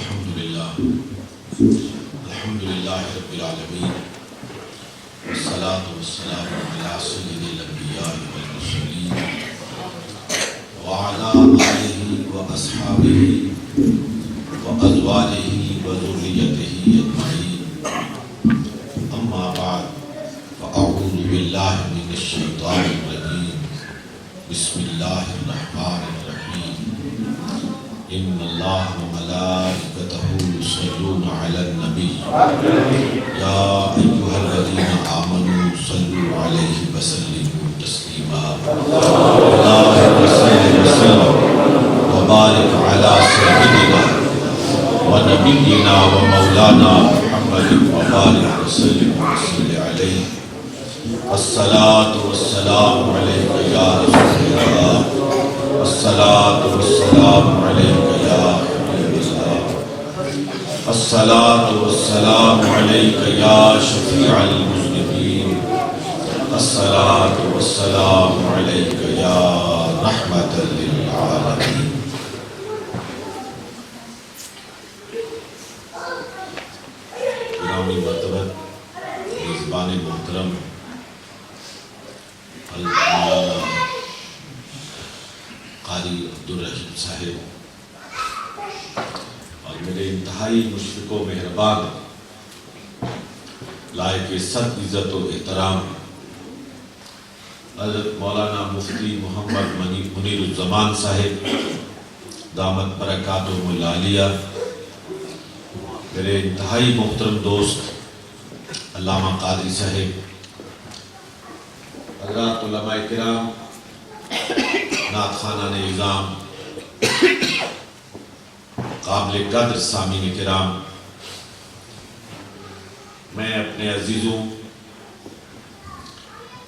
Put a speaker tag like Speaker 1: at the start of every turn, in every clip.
Speaker 1: الحمدللہ رب العالمین والصلاة والسلام علی سید الانبیاء والمرسلین وعلی آلہ واصحابہ وازواجہ وذریتہ اجمعین، اما بعد فاعوذ باللہ من الشیطان الرجیم، بسم اللہ الرحمن الرحیم، ان اللہ وملائکتہ یصلون علی النبی یا ایھا الذین آمنوا صلوا علیہ وسلموا تسلیما، اللہم صل وسلم وبارک علی سیدنا ونبینا ومولانا محمد وبارک وسلم وصل علیہ، الصلاۃ والسلام علیک یا رسول اللہ، الصلاۃ والسلام علیک یا حبیب اللہ، الصلاۃ والسلام علیک یا شفیع المذنبین، الصلاۃ والسلام علیک یا رحمۃ للعالمین۔ گرامی مرتبہ میزبان محترم مولانا قاری عبدالرحیم صاحب اور میرے انتہائی مشفق و مہربان لائق صد عزت و احترام حضرت مولانا مفتی محمد منیر الزمان صاحب دامت برکاتہم العالیہ، میرے انتہائی محترم دوست علامہ قادری صاحب، حضرات علماء کرام، نعت خوانان اعظام، قابل قدر سامعین کرام، میں اپنے عزیزوں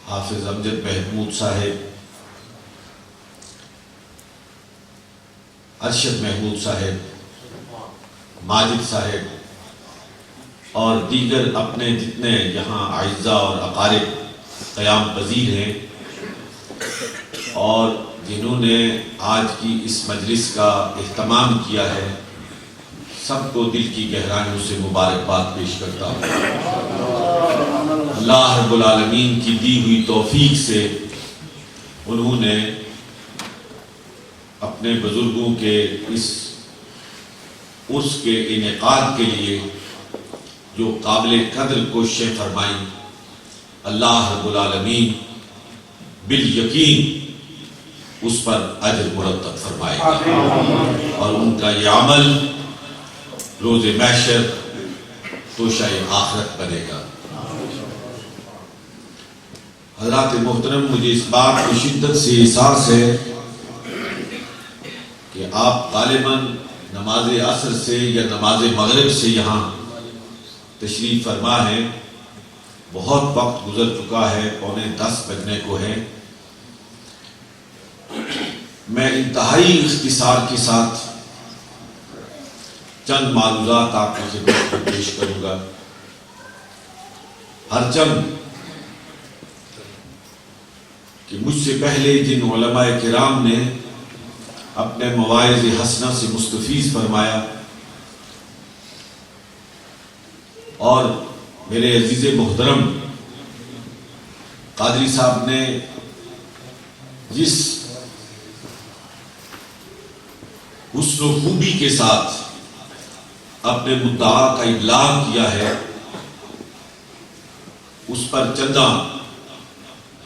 Speaker 1: حافظ امجد محمود صاحب، ارشد محمود صاحب، ماجد صاحب اور دیگر اپنے جتنے یہاں اعزاء اور اقارب قیام پذیر ہیں اور جنہوں نے آج کی اس مجلس کا اہتمام کیا ہے، سب کو دل کی گہرائیوں سے مبارکباد پیش کرتا ہوں۔ اللہ رب العالمین کی دی ہوئی توفیق سے انہوں نے اپنے بزرگوں کے اس عرس کے انعقاد کے لیے جو قابل قدر کوششیں فرمائیں، اللہ رب العالمین بالیقین اس پر اجر مرتب فرمائے گا اور ان کا یہ عمل روز محشر توشہ آخرت بنے گا۔ حضرات محترم، مجھے اس بات کی شدت سے احساس ہے کہ آپ غالباً نماز عصر سے یا نماز مغرب سے یہاں تشریف فرما ہے، بہت وقت گزر چکا ہے، 9:45 بجنے کو ہے۔ میں انتہائی اختصار کے ساتھ چند معلومات آپ کی خدمت میں پیش کروں گا، ہرچند کہ مجھ سے پہلے جن علماء کرام نے اپنے مواعظ حسنہ سے مستفیض فرمایا اور میرے عزیز محترم قادری صاحب نے جس حسن و خوبی کے ساتھ اپنے مدعا کا ابلاغ کیا ہے، اس پر چندہ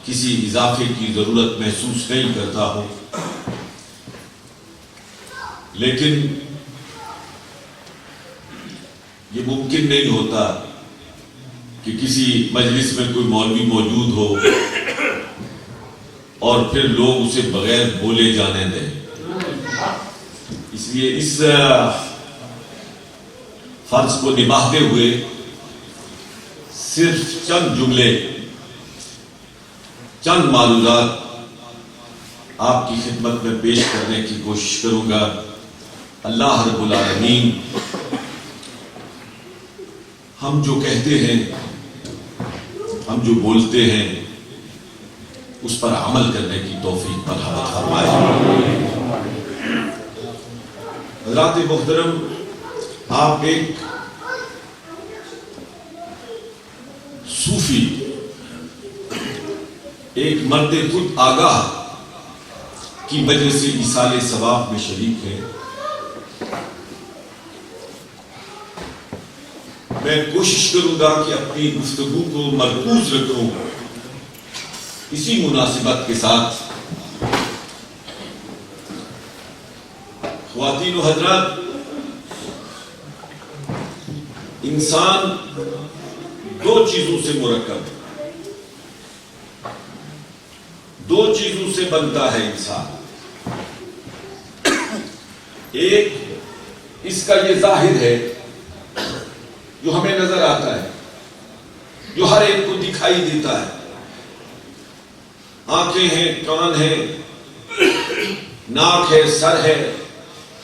Speaker 1: کسی اضافے کی ضرورت محسوس نہیں کرتا ہوں، لیکن یہ ممکن نہیں ہوتا کہ کسی مجلس میں کوئی مولوی موجود ہو اور پھر لوگ اسے بغیر بولے جانے دیں۔ اس لیے اس فرض کو نبھاتے ہوئے صرف چند جملے، چند معلومات آپ کی خدمت میں پیش کرنے کی کوشش کروں گا۔ اللہ رب العالمین ہم جو کہتے ہیں، ہم جو بولتے ہیں، اس پر عمل کرنے کی توفیق پر فرمائے۔ حضرات محترم، آپ ایک صوفی، ایک مرد خود آگاہ کی مجلس ایصال ثواب میں شریک ہے. میں کوشش کروں گا کہ اپنی گفتگو کو مرکوز رکھوں اسی مناسبت کے ساتھ. خواتین و حضرات، انسان دو چیزوں سے مرکب ہے، دو چیزوں سے بنتا ہے انسان. ایک اس کا یہ ظاہر ہے جو ہمیں نظر آتا ہے، جو ہر ایک کو دکھائی دیتا ہے. آنکھیں ہیں، کان ہے، ناک ہے، سر ہے،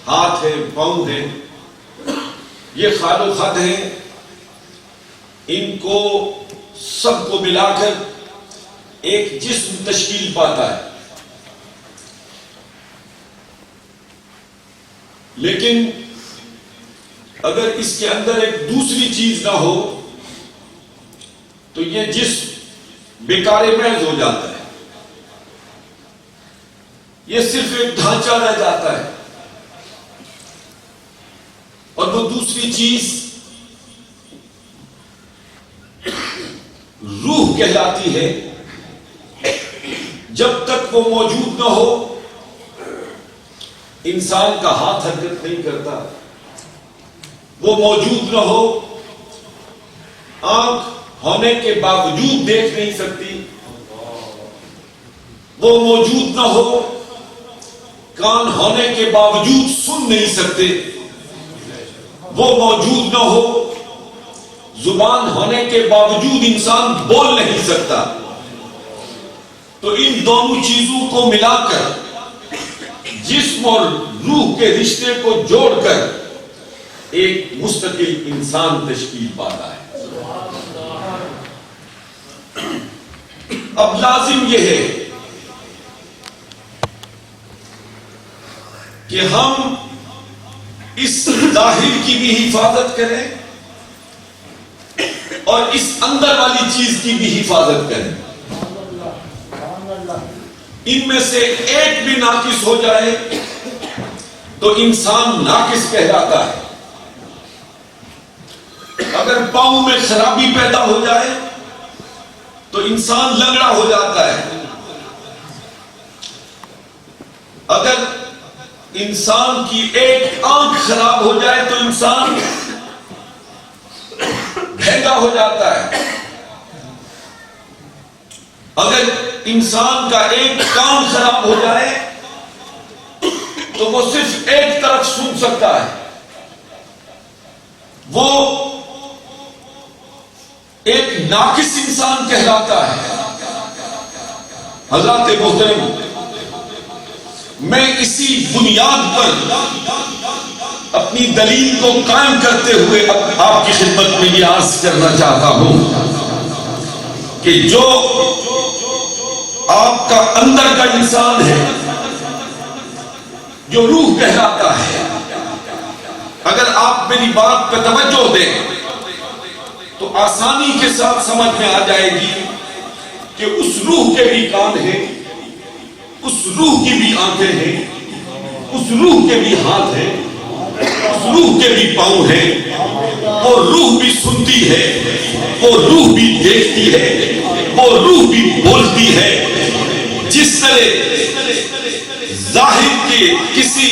Speaker 1: ہاتھ ہے، پاؤں ہے، یہ خال و خد ہیں. ان کو سب کو ملا کر ایک جسم تشکیل پاتا ہے. لیکن اگر اس کے اندر ایک دوسری چیز نہ ہو تو یہ جسم بیکار محض ہو جاتا ہے. یہ صرف ایک ڈھانچہ رہ جاتا ہے. اور وہ دوسری چیز روح کہلاتی ہے. جب تک وہ موجود نہ ہو انسان کا ہاتھ حرکت نہیں کرتا، وہ موجود نہ ہو آنکھ ہونے کے باوجود دیکھ نہیں سکتی، وہ موجود نہ ہو کان ہونے کے باوجود سن نہیں سکتے، وہ موجود نہ ہو زبان ہونے کے باوجود انسان بول نہیں سکتا. تو ان دونوں چیزوں کو ملا کر جسم اور روح کے رشتے کو جوڑ کر ایک مستقل انسان تشکیل پاتا ہے. اب لازم یہ ہے کہ ہم اس ظاہر کی بھی حفاظت کریں اور اس اندر والی چیز کی بھی حفاظت کریں. ان میں سے ایک بھی ناقص ہو جائے تو انسان ناقص کہلاتا ہے. اگر پاؤں میں خرابی پیدا ہو جائے تو انسان لنگڑا ہو جاتا ہے. اگر انسان کی ایک آنکھ خراب ہو جائے تو انسان بھینگا ہو جاتا ہے. اگر انسان کا ایک کان خراب ہو جائے تو وہ صرف ایک طرف سن سکتا ہے. وہ ایک ناقص انسان کہلاتا ہے. حضرات محترم، میں اسی بنیاد پر اپنی دلیل کو قائم کرتے ہوئے آپ کی خدمت میں یہ عرض کرنا چاہتا ہوں کہ جو آپ کا اندر کا انسان ہے، جو روح کہلاتا ہے، اگر آپ میری بات پہ توجہ دیں تو آسانی کے ساتھ سمجھ میں آ جائے گی کہ اس روح کے بھی کان ہیں، اس روح کی بھی آنکھیں ہیں، اس روح کے بھی ہاتھ ہیں، اس روح کے بھی پاؤں ہیں. وہ روح بھی سنتی ہے، وہ روح بھی دیکھتی ہے، وہ روح بھی بولتی ہے. جس طرح ظاہر کے کسی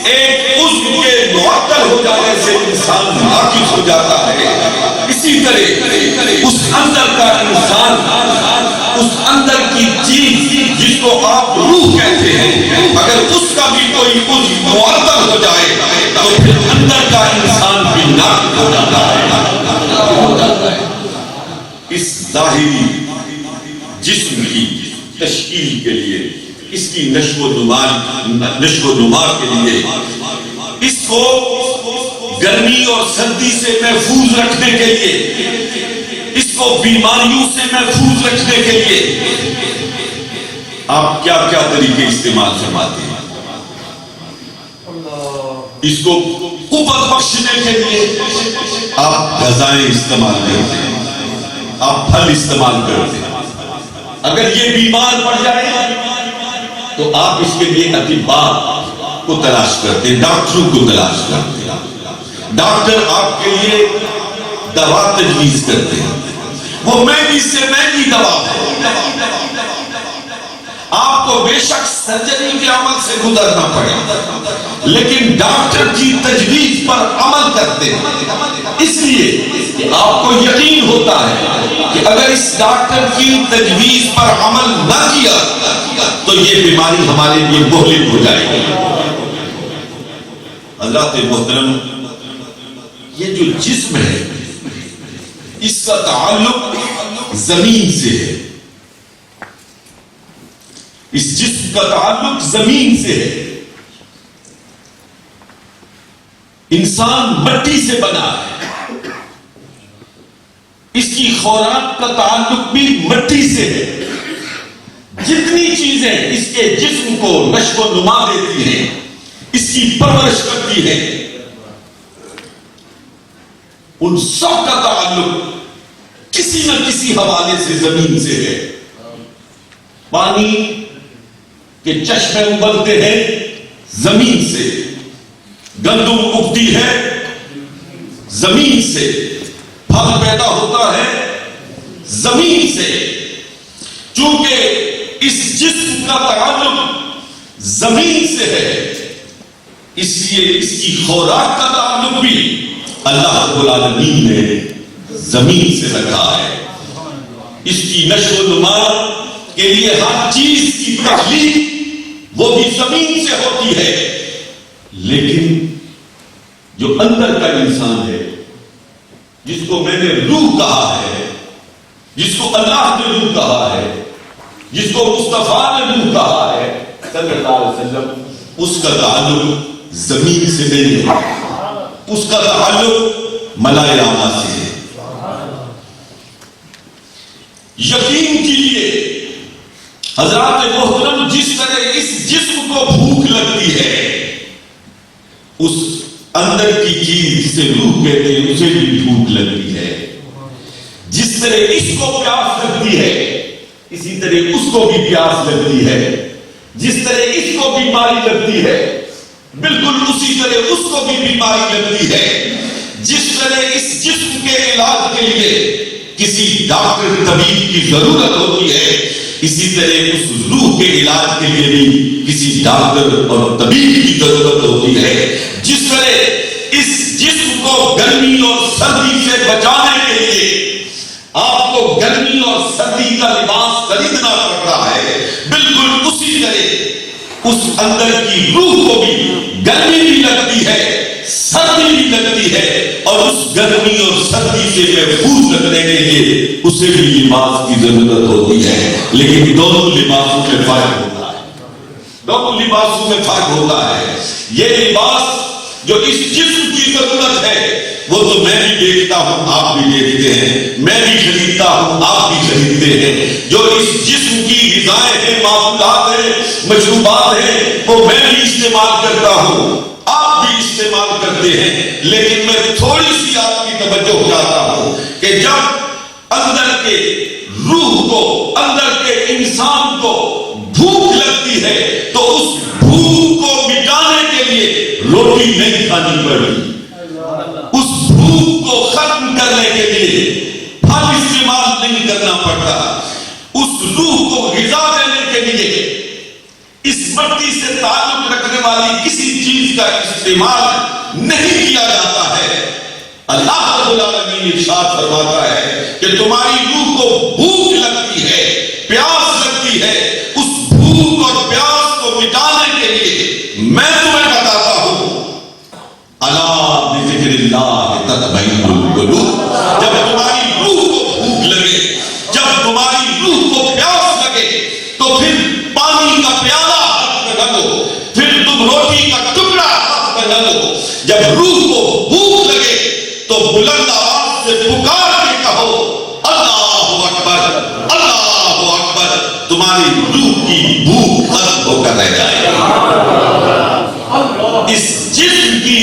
Speaker 1: ایک عضو کے معطل ہو جانے سے انسان ناقص ہو جاتا ہے، اسی طرح اس اندر کا انسان، اس اندر کی چیز جس کو آپ روح کہتے ہیں، اگر اس کا بھی کوئی عضو معطل ہو جائے تو پھر اندر کا انسان بھی ناقص ہو جاتا ہے. اس ظاہری جسم کی تشکیل کے لیے، اس کی نشو و نما کے لیے، اس کو گرمی اور سردی سے محفوظ رکھنے کے لیے، اس کو بیماریوں سے محفوظ رکھنے کے لیے آپ کیا کیا طریقے استعمال فرماتے ہیں؟ اس کو قوت بخشنے کے لیے آپ غذائیں استعمال کرتے ہیں، آپ پھل استعمال کرتے ہیں۔ اگر یہ بیمار پڑ جائے تو آپ اس کے لیے اطباء کو تلاش کرتے ہیں، ڈاکٹروں کو تلاش کرتے ہیں۔ ڈاکٹر آپ کے لیے دوا تجویز کرتے ہیں، وہ مہنگی سے مہنگی دوا ہے، آپ کو بے شک سرجری کے عمل سے گزرنا پڑے لیکن ڈاکٹر کی تجویز پر عمل کرتے ہیں، اس لیے کہ آپ کو یقین ہوتا ہے کہ اگر اس ڈاکٹر کی تجویز پر عمل نہ کیا تو یہ بیماری ہمارے لیے مہلک ہو جائے گی۔ حضرات محترم، یہ جو جسم ہے اس کا تعلق زمین سے ہے، اس جسم کا تعلق زمین سے ہے۔ انسان مٹی سے بنا ہے، اس کی خوراک کا تعلق بھی مٹی سے ہے۔ جتنی چیزیں اس کے جسم کو نشو و نما دیتی ہیں، اس کی پرورش کرتی ہیں، ان سب کا تعلق کسی نہ کسی حوالے سے زمین سے ہے۔ پانی کے چشمے ابلتے ہیں زمین سے، گندم اگتی ہے زمین سے، پھل پیدا ہوتا ہے زمین سے۔ چونکہ اس جسم کا تعلق زمین سے ہے، اس لیے اس کی خوراک کا تعلق بھی اللہ رب العالمین نے زمین سے رکھا ہے۔ اس کی نشو و نما کے لیے ہر چیز کی تخلیق وہ بھی زمین سے ہوتی ہے، لیکن جو اندر کا انسان ہے، جس کو میں نے روح کہا ہے، جس کو اللہ نے روح کہا ہے، جس کو مصطفیٰ نے روح کہا ہے صلی اللہ علیہ وسلم، اس کا تعلق زمین سے نہیں ہے، اس کا تعلق ملائے اعلیٰ سے ہے۔ یقین کیجیے حضرات محترم، جس طرح اس جسم کو بھوک لگتی ہے، اس اندر کی چیز جسے روح کہتے ہیں اسے بھی بھوک لگتی ہے۔ جس طرح اس کو پیاس لگتی ہے اسی طرح اس کو بھی پیاس لگتی ہے۔ جس طرح اس کو بیماری لگتی ہے بالکل اسی طرح اس کو بھی بیماری لگتی ہے۔ جس طرح اس جسم کے علاج کے لیے کسی ڈاکٹر طبیب کی ضرورت ہوتی ہے، اسی طرح اس روح کے علاج کے لیے بھی کسی ڈاکٹر اور طبیب کی ضرورت ہوتی ہے۔ جس طرح اس جسم کو گرمی اور سردی سے بچانے کے لیے آپ کو گرمی اور سردی کا لباس خریدنا پڑ رہا ہے، بالکل اسی طرح اس اندر کی روح کو بھی گرمی بھی لگتی ہے، سردی بھی لگتی ہے، اور اس گرمی اور سردی سے محفوظ رکھنے کے لیے اسے بھی لباس کی ضرورت ہوتی ہے۔ لیکن دونوں لباسوں میں فرق ہوتا ہے، دونوں لباسوں میں فرق ہوتا ہے۔ یہ لباس جو اس جسم کی ضرورت ہے وہ تو میں بھی دیکھتا ہوں، آپ بھی دیکھتے ہیں، میں بھی خریدتا ہوں، آپ بھی خریدتے ہیں۔ جو اس جسم کی غذائیں ہیں، معمولات ہیں، مشروبات ہیں، وہ میں بھی استعمال کرتا ہوں، آپ بھی استعمال کرتے ہیں۔ لیکن میں تھوڑی سی آپ کی توجہ چاہتا ہوں کہ جب اندر کے روح کو، اندر کے انسان کو بھوک لگتی ہے تو اس بھوک کو مٹانے کے لیے روٹی نہیں کھانی پڑی، اس بھوک کو ختم کرنے کے لیے پھل استعمال نہیں کرنا پڑتا، اس روح کو غذا دینے کے لیے اس مٹی سے تعلق رکھنے والی کسی چیز کا استعمال نہیں کیا جاتا ہے۔ اللہ رب العالمین ارشاد فرماتا ہے کہ تمہاری روح کو بھوک لگتی ہے، پیاس لگتی ہے، اس بھوک اور پیاس کو مٹانے کے لیے میں تمہیں بتاتا ہوں، الا بذکر اللہ تطمئن القلوب۔ جب تمہاری روح کو بھوک لگے، جب تمہاری روح کو پیاس لگے تو پھر پانی کا پیالہ ہاتھ میں نہ لو، پھر تم روٹی کا ٹکڑا ہاتھ میں نہ لو۔ جب روح کو بھوک لگے تو بلند آواز سے پکار کے کہو اللہ اکبر، اللہ اکبر، تمہاری روح کی بھوک ختم ہو کر رہ جائے گی۔ اس جسم کی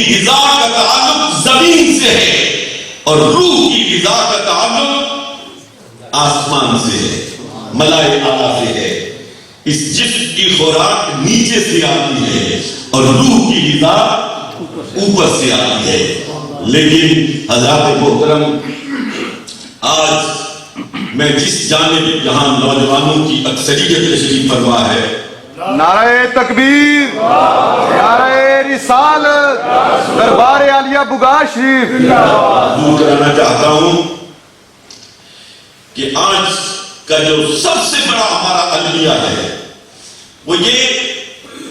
Speaker 1: اور روح کی غذا کا تعلق آسمان سے ہے، ملائے اعلیٰ سے ہے. اس جسم کی خوراک نیچے سے آتی ہے اور روح کی غذا اوپر سے آتی ہے. لیکن حضرات محترم، آج میں جس جانب جہاں نوجوانوں کی اکثریت تشریف فرما ہے،
Speaker 2: نعرہ تکبیر، نعرہ رسالت، دربار عالیہ بگا شریف،
Speaker 1: دور کرانا چاہتا ہوں کہ آج کا جو سب سے بڑا ہمارا المیہ ہے وہ یہ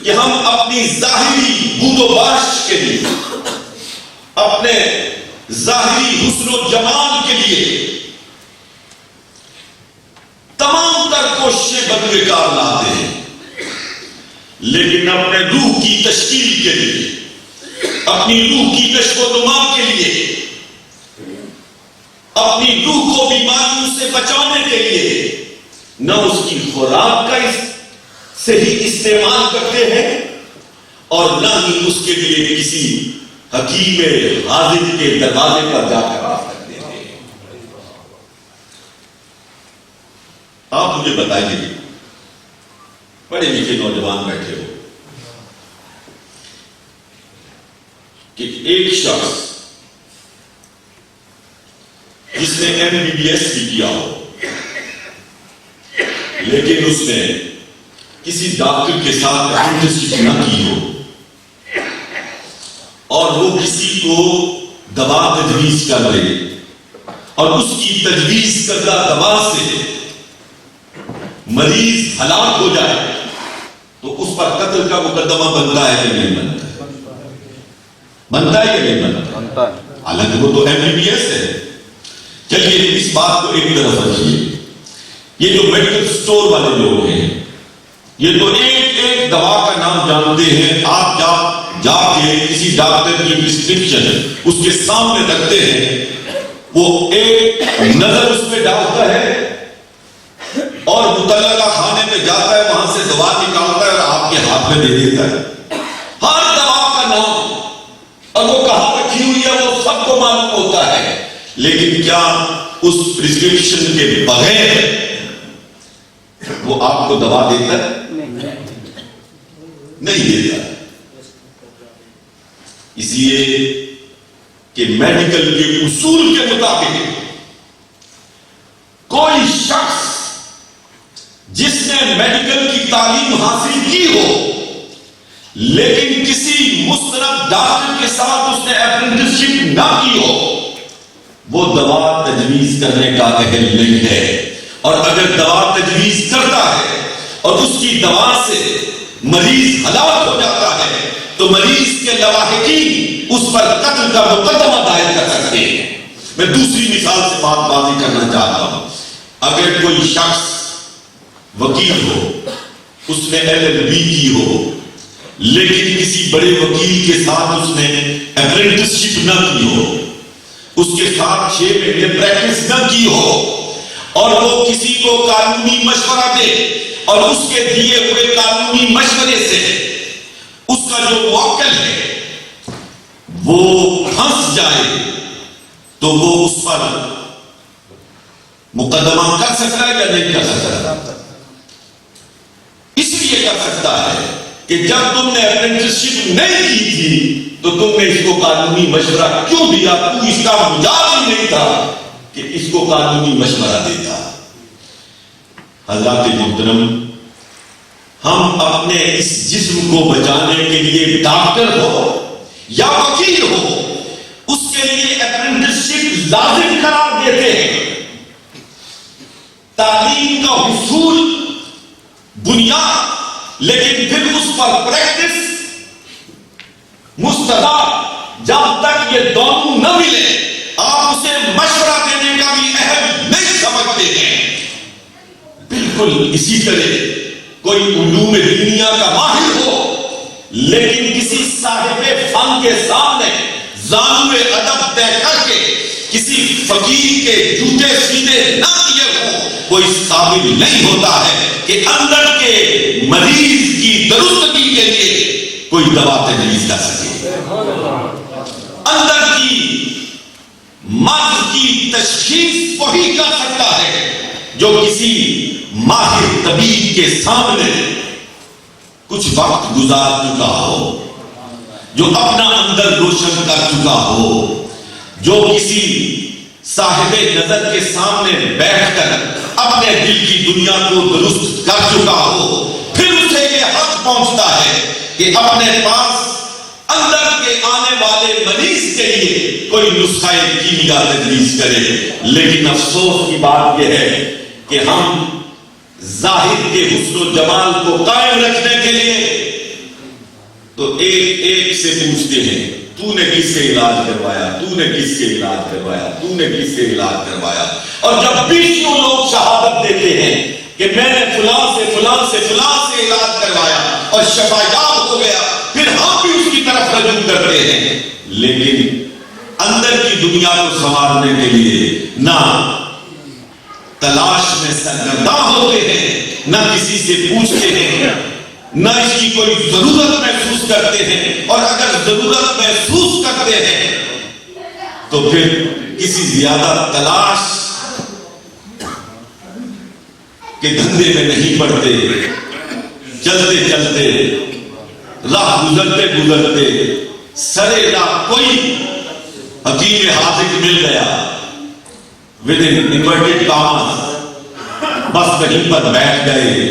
Speaker 1: کہ ہم اپنی ظاہری بود و باش کے لیے، اپنے ظاہری حسن و جمال کے لیے تمام تر کوششیں بدلے کار لاتے ہیں، لیکن اپنے روح کی تشکیل کے لیے، اپنی روح کی نشو و نما کے لیے، اپنی روح کو بیماریوں سے بچانے کے لیے نہ اس کی خوراک کا صحیح استعمال کرتے ہیں اور نہ ہی اس کے لیے کسی حکیم حاذق کے دروازے پر جا کر بات کرتے ہیں. آپ مجھے بتائیے، پڑھے لکھے نوجوان بیٹھے ہو، کہ ایک شخص جس نے MBBS بھی کیا ہو لیکن اس نے کسی ڈاکٹر کے ساتھ اپرینٹسشپ نہ کی ہو اور وہ کسی کو دوا تجویز کر لے اور اس کی تجویز کردہ دوا سے مریض ہلاک ہو جائے تو اس پر قتل کا مقدمہ بنتا ہے کہ نہیں بنتا؟ بنتا ہے کہ نہیں بنتا؟ حالانکہ وہ تو MBBS ہے. چلیے اس بات کو ایک طرف رکھیے، یہ جو میڈیکل سٹور والے لوگ ہیں یہ تو ایک ایک دوا کا نام جانتے ہیں. آپ جا کے کسی ڈاکٹر کی پرسکرپشن اس کے سامنے رکھتے ہیں، وہ ایک نظر اس پہ ڈالتا ہے اور متعلقہ خانے پہ جاتا ہے، وہاں سے دوا نکالتا ہے اور آپ کے ہاتھ میں دے دیتا ہے. ہر دوا کا نام اور وہ کہاں رکھی ہوئی ہے وہ سب کو معلوم ہوتا ہے، لیکن کیا اس پرسکرپشن کے بغیر وہ آپ کو دوا دیتا ہے؟ نہیں دیتا. اس لیے کہ میڈیکل کے اصول کے مطابق کوئی شخص جس نے میڈیکل کی تعلیم حاصل کی ہو لیکن کسی مستند ڈاکٹر کے ساتھ اس نے اپرینٹسشپ نہ کی ہو وہ دوا تجویز کرنے کا اہل نہیں ہے. اور اگر دوا تجویز کرتا ہے اور اس کی دوا سے مریض ہلاک ہو جاتا ہے تو مریض کے لواحقین اس پر قتل کا مقدمہ دائر کر سکتے ہیں. میں دوسری مثال سے بات بازی کرنا چاہتا ہوں. اگر کوئی شخص وکیل ہو، اس نے LLB کی ہو لیکن کسی بڑے وکیل کے ساتھ اس نے اپرینٹسشپ نہ کی ہو، اس کے ساتھ 6 مہینے پریکٹس نہ کی ہو اور وہ کسی کو قانونی مشورہ دے اور اس کے دیے ہوئے قانونی مشورے سے اس کا جو موکل ہے وہ پھنس جائے تو وہ اس پر مقدمہ کر سکتا ہے یا نہیں کر سکتا؟ اس لیے کر سکتا ہے کہ جب تم نے اپرینٹسشپ نہیں کی تھی تو تم نے اس کو قانونی مشورہ کیوں دیا؟ تو اس کا مجاز ہی نہیں تھا کہ اس کو قانونی مشورہ دیتا. حضرات محترم، ہم اپنے اس جسم کو بچانے کے لیے ڈاکٹر ہو یا وکیل ہو اس کے لیے اپرینٹسشپ لازم قرار دیتے ہیں. تعلیم کا حصول بنیاد، لیکن پھر اس پر پریکٹس مستحب جب تک یہ دونوں نہ ملے آپ اسے مشورہ دینے کا بھی اہم نہیں سمجھتے ہیں. بالکل اسی طرح کوئی علوم دنیا کا ماہر ہو لیکن کسی صاحب فن کے سامنے زانو ادب طے کر کے کسی فقیر کے جوتے سیدھے نہ کیے ہوں، وہ اس قابل نہیں ہوتا ہے کہ اندر کے مریض کی درستگی کے لیے کوئی دوا تجویز کر سکے. اندر کی مرض کی تشخیص وہی کر سکتا ہے جو کسی ماہر طبیب کے سامنے کچھ وقت گزار چکا ہو، جو اپنا اندر روشن کر چکا ہو، جو کسی صاحب نظر کے سامنے بیٹھ کر اپنے دل کی دنیا کو درست کر چکا ہو، پھر اسے یہ حق پہنچتا ہے کہ اپنے پاس اندر کے آنے والے مریض کے لیے کوئی نسخہ کیمیا تجویز کرے۔ لیکن افسوس کی بات یہ ہے کہ ہم ظاہر کے حسن و جمال کو قائم رکھنے کے لیے تو ایک ایک سے پوچھتے ہیں، تو نے کس سے علاج کروایا، تو نے کس سے علاج کروایا، تو نے کس سے علاج کروایا؟ اور جب 20 لوگ شہادت دیتے ہیں کہ میں نے فلاں سے فلاں سے فلاں سے علاج کروایا اور شفا یاب ہو گیا، پھر ہم بھی اس کی طرف رجوع کرتے ہیں، لیکن اندر کی دنیا کو سنوارنے کے لیے نہ تلاش میں سرگرداں ہوتے ہیں، نہ کسی سے پوچھتے ہیں، نہ اس کی کوئی ضرورت محسوس کرتے ہیں، اور اگر ضرورت محسوس کرتے ہیں تو پھر کسی زیادہ تلاش کے دھندے میں نہیں پڑتے، چلتے چلتے راہ گزرتے گزرتے سرے راہ کوئی حکیم حاذق مل گیا، انورٹڈ کاماز، بس کہیں پر بیٹھ گئے۔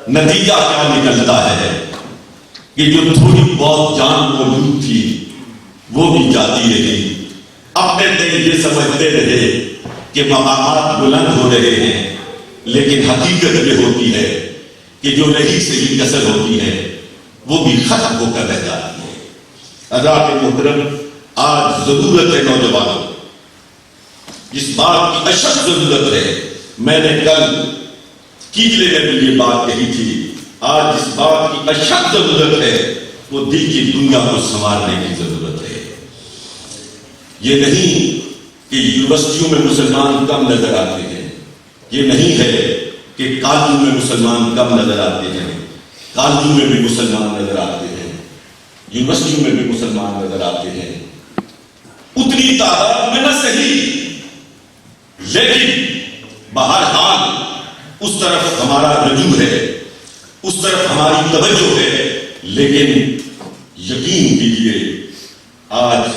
Speaker 1: نتیجہ کیا نکلتا ہے کہ جو تھوڑی بہت جان موجود تھی وہ بھی جاتی رہی، اپنے دل یہ سمجھتے رہے کہ مقامات بلند ہو رہے ہیں، لیکن حقیقت یہ ہوتی ہے کہ جو نہیں صحیح کسر ہوتی ہے وہ بھی ختم ہو کر رہ جاتی ہے۔ حضرات محترم، آج ضرورت ہے نوجوانوں، جس بات کی اشد ضرورت ہے، میں نے کل کیجلے میں بھی یہ بات کہی تھی، آج جس بات کی اشد ضرورت ہے وہ دل کی دنیا کو سنوارنے کی ضرورت ہے۔ یہ نہیں کہ یونیورسٹیوں میں مسلمان کم نظر آتے ہیں، یہ نہیں ہے کہ کالجوں میں مسلمان کم نظر آتے ہیں، کالجوں میں بھی مسلمان نظر آتے ہیں، یونیورسٹیوں میں بھی مسلمان نظر آتے ہیں، اتنی تعداد میں نہ صحیح، لیکن بہرحال اس طرف ہمارا رجوع ہے، اس طرف ہماری توجہ ہے۔ لیکن یقین کیجیے آج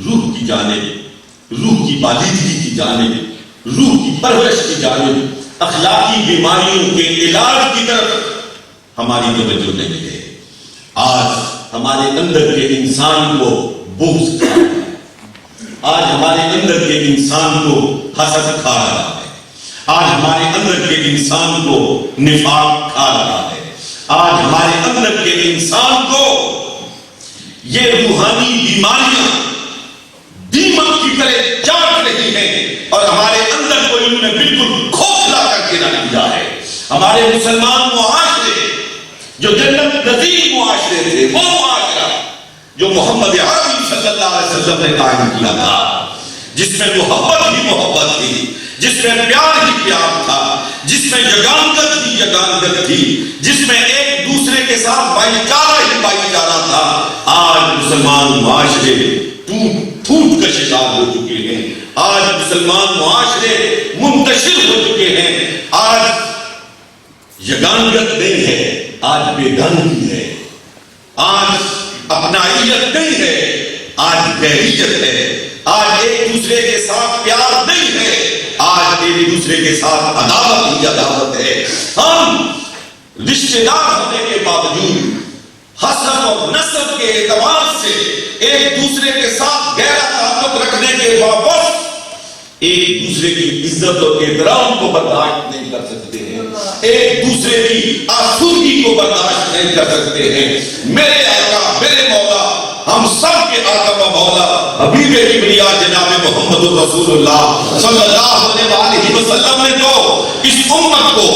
Speaker 1: روح کی جانب، روح کی پالیدگی کی جانب، روح کی پرورش کی جانب، اخلاقی بیماریوں کے علاج کی طرف ہماری توجہ نہیں ہے۔ آج ہمارے اندر کے انسان کو بغض کھا رہا ہے، آج ہمارے اندر کے انسان کو حسد کھا رہا ہے، آج ہمارے اندر کے انسان کو نفاق کھا رہا ہے، آج ہمارے اندر کے انسان کو یہ روحانی بیماریاں دیمک کی طرح چاٹ رہی ہیں، اور ہمارے اندر کو انہوں نے بالکل کھوکھلا کر کے رکھ دیا ہے۔ ہمارے مسلمان معاشرے جو جنت نظیر معاشرے تھے، وہ معاشرہ جو محمد عربی صلی اللہ علیہ وسلم نے قائم کیا تھا، جس میں محبت ہی محبت تھی، جس میں پیار ہی پیار تھا، جس میں یگانگت ہی یگانگت تھی، جس میں ایک دوسرے کے ساتھ بھائی چارہ ہی بھائی چارہ تھا، آج مسلمان معاشرے ٹوٹ پھوٹ کا شکار ہو چکے ہیں، آج مسلمان معاشرے منتشر ہو چکے ہیں، آج یگانگت نہیں ہے، آج بیگانگی ہے، آج اپنائیت نہیں ہے، آج غیریت ہے، آج ایک دوسرے کے ساتھ پیار نہیں ہے، آج ایک دوسرے کے ساتھ عداوت ہی عداوت ہے۔ ہم رشتہ دار ہونے کے باوجود حسب اور نسب کے اعتبار سے ایک دوسرے کے ساتھ گہرا تعلق رکھنے کے باوجود ایک دوسرے کی عزت اور احترام کو برداشت نہیں کر سکتے ہیں، ایک دوسرے کی آسودگی کو برداشت نہیں کر سکتے ہیں۔ میرے آقا، میرے مولا، ہم سب کے آقا و مولا حبیب کبریا جناب محمد رسول اللہ صلی اللہ علیہ وسلم نے تو اس امت کو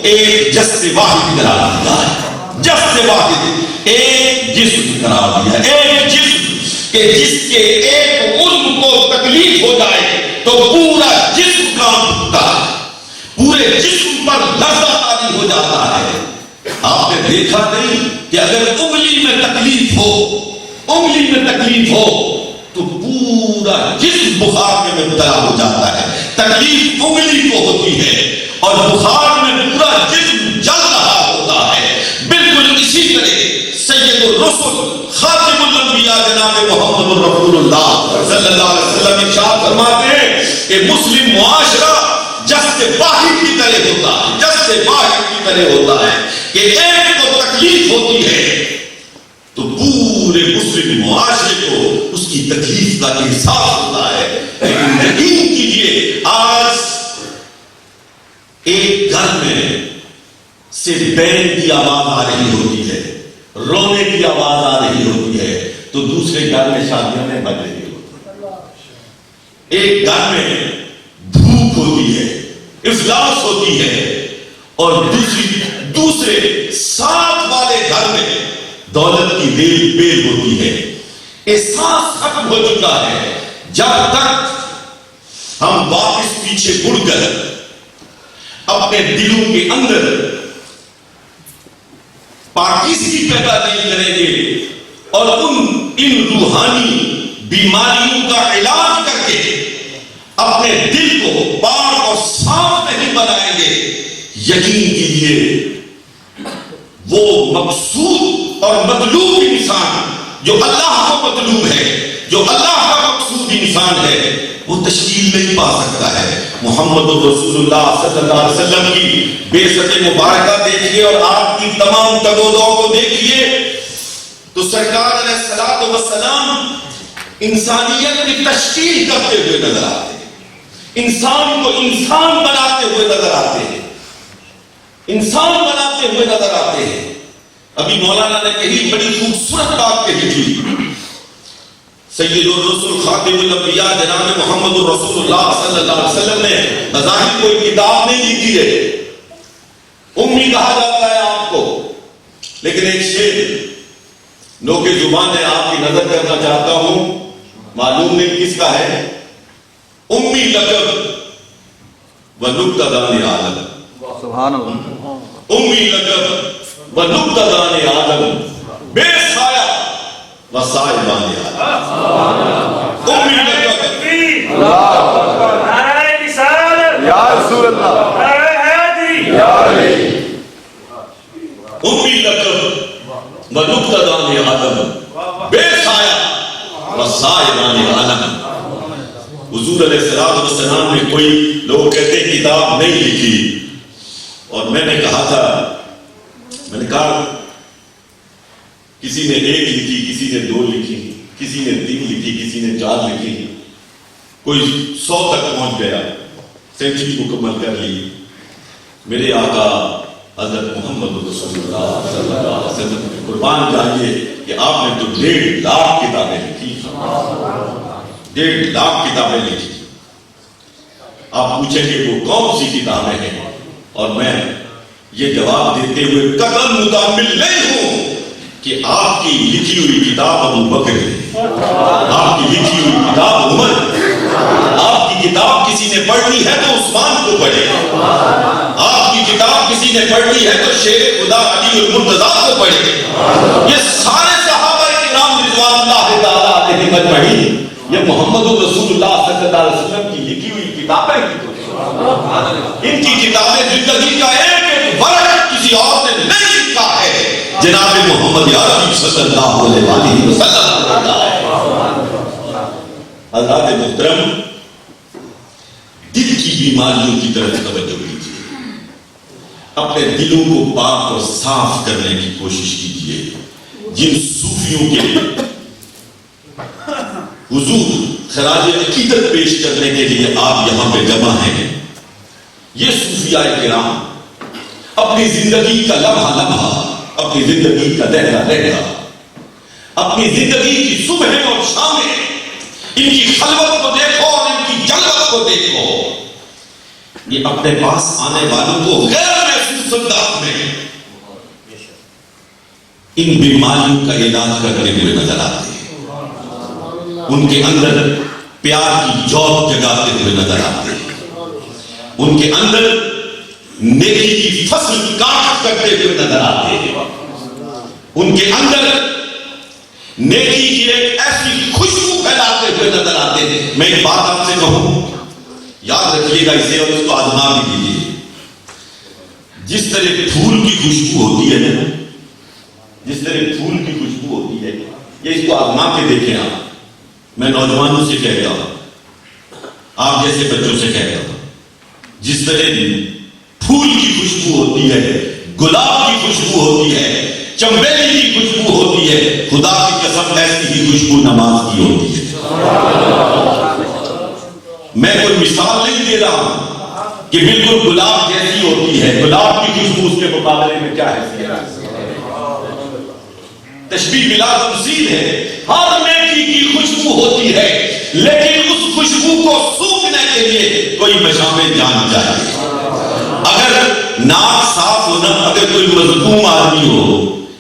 Speaker 1: ایک جسد واحد قرار دیا ہے، جسد واحد، ایک جسم قرار دیا ہے، ایک جسم کہ جس کے ایک عضو کو تکلیف ہو جائے تو پورا جسم کام اٹھتا ہے، پورے جسم پر لرزہ طاری ہو جاتا ہے۔ آپ نے دیکھا نہیں کہ اگر انگلی میں تکلیف ہو، انگلی میں تکلیف ہو تو پورا جسم بخار میں مبتلا ہو جاتا ہے. تکلیف انگلی کو ہوتی ہے اور بخار میں پورا جسم جل رہا ہوتا ہے. بالکل اسی طرح سید الرسل خاتم الانبیاء جناب محمد رسول اللہ صلی اللہ علیہ وسلم ارشاد فرماتے ہیں کہ مسلم معاشرہ جس سے واحد کی طرح ہوتا ہے, جس سے واحد کی طرح ہوتا ہے کہ ایک کو تکلیف ہوتی ہے تو پورے مسلم معاشرے کو اس کی تکلیف کا احساس ہوتا ہے. لیکن یقین کیجئے آج ایک گھر میں سے بین کی آواز آ رہی ہوتی ہے, رونے کی آواز آ رہی ہوتی ہے, تو دوسرے گھر میں شادیاں میں بج رہی ہوتی ہے. ایک گھر میں بھوک ہوتی ہے, افلاس ہوتی ہے, اور دوسرے ساتھ والے گھر میں دولت کی ریل بیل ہوتی ہے. احساس ختم ہو چکا ہے. جب تک ہم واپس پیچھے مڑ کر اپنے دلوں کے اندر پاکیزگی پیدا نہیں کریں گے اور ان روحانی بیماریوں کا علاج کر کے اپنے دل کو پاک اور صاف نہیں بنائیں گے, یقین کیجیے وہ مقصود اور مطلوب انسان جو اللہ کو مطلوب ہے, جو اللہ کا مقصود انسان ہے, وہ تشکیل نہیں پا سکتا ہے. محمد رسول اللہ صلی اللہ علیہ وسلم کی بعثت مبارکہ دیکھیے اور آپ کی تمام تگودوں کو دیکھیے تو سرکار علیہ الصلوۃ والسلام انسانیت کی تشکیل کرتے ہوئے نظر آتے ہیں, انسان کو انسان بناتے ہوئے نظر آتے ہیں, انسان بناتے ہوئے نظر آتے ہیں. ابھی مولانا نے کہی بڑی خوبصورت بات کہی تھی. سید الرسل خاتم الانبیاء جناب محمد رسول اللہ صلی اللہ علیہ وسلم نے بظاہر کوئی کتاب نہیں لکھی ہے, امی کہا جاتا ہے آپ کو, لیکن ایک شعر نوکے زبان میں آپ کی نظر کرنا چاہتا ہوں, معلوم نہیں کس کا ہے. امی لقب و نکتہ دان عالم,
Speaker 2: سبحان اللہ.
Speaker 1: امی لقب و نکتہ دان عالم, بے سایہ و سائبان عالم. امی لقب
Speaker 3: نعرہ رسالت
Speaker 2: یا رسول اللہ,
Speaker 3: نعرہ حیدری
Speaker 2: یا علی.
Speaker 1: امی لقب و نکتہ دان عالم, بے سایہ و سائبان عالم. حضور علیہ السلام نے کوئی لوگ کہتے ہیں کتاب نہیں لکھی, اور میں نے کہا تھا, میں نے کہا کسی نے ایک لکھی, کسی نے دو لکھی, کسی نے تین لکھی, کسی نے چار لکھی, کوئی 100 تک پہنچ گیا, سینچری مکمل کر لی. میرے آقا حضرت محمد رسول اللہ صلی اللہ علیہ وسلم کی قربان جائیے کہ آپ نے تو 1.5 لاکھ کتابیں لکھی, 1.5 لاکھ کتابیں لکھی. آپ پوچھیں گے وہ کون سی کتابیں ہیں, اور میں یہ جواب دیتے ہوئے قطعاً متعمل نہیں ہوں کہ آپ کی لکھی ہوئی کتاب ابو بکر ہے, آپ کی لکھی ہوئی کتاب عمر ہے, آپ کی کتاب کسی نے پڑھنی ہے تو عثمان کو پڑھے, آپ کی کتاب کسی نے پڑھنی ہے تو شیر خدا علی المرتضیٰ کو پڑھے. یہ سارے صحابہ کرام رضوان اللہ تعالیٰ علیہم اجمعین یہ محمد رسول اللہ صلی اللہ علیہ وسلم کی لکھی ہوئی کتابیں ہیں. ان کی کتابیں زندگی کا ایک ورق کسی اور نے نہیں لکھا ہے, جناب محمد عربی صلی اللہ علیہ وسلم. حضرات محترم, دل کی بیماریوں کی طرف توجہ کیجیے, اپنے دلوں کو پاک اور صاف کرنے کی کوشش کیجیے. جن صوفیوں کے حضور خراج عقیدت پیش کرنے کے لیے آپ یہاں پہ جمع ہیں, یہ صوفیاء کرام اپنی زندگی کا لمحہ لمحہ, اپنی زندگی کا لہجہ لہجہ, اپنی زندگی کی صبح اور شامیں, ان کی خلوت کو دیکھو اور ان کی جلوت کو دیکھو, یہ اپنے پاس آنے والوں کو غیر محسوس انداز میں ان بیماریوں کا علاج کرتے ہوئے نظر آتے ہیں. ان کے اندر پیار کی جوت جگاتے ہوئے نظر آتے ہیں, ان کے اندر نیکی کی فصل کاشت کرتے ہوئے نظر آتے ہیں, ان کے اندر نیکی کی ایک ایسی خوشبو پھیلاتے نظر آتے ہیں. میں ایک بات آپ سے کہوں, یاد رکھیے گا اسے اور اس کو آزما بھی دیجیے. جس طرح پھول کی خوشبو ہوتی ہے نا, جس طرح پھول کی خوشبو ہوتی ہے, یہ اس کو آزما کے دیکھیں آپ. میں نوجوانوں سے کہتا ہوں, آپ جیسے بچوں سے کہتا ہوں, جس طرح پھول کی خوشبو ہوتی ہے, گلاب کی خوشبو ہوتی ہے, چنبیلی کی خوشبو ہوتی ہے, خدا کی قسم ایسی ہی خوشبو نماز کی ہوتی ہے. میں کوئی مثال نہیں دے رہا ہوں کہ بالکل گلاب جیسی ہوتی ہے. گلاب کی خوشبو اس کے مقابلے میں کیا ہے؟ تشبیہ بلا تمثیل ہے. ہر نیکی کی خوشبو ہوتی ہے, لیکن اس خوشبو کو سونگھنے کے لیے کوئی مشامیں جان چاہیے. اگر ناک صاف ہونا, اگر کوئی مظلوم آدمی ہو,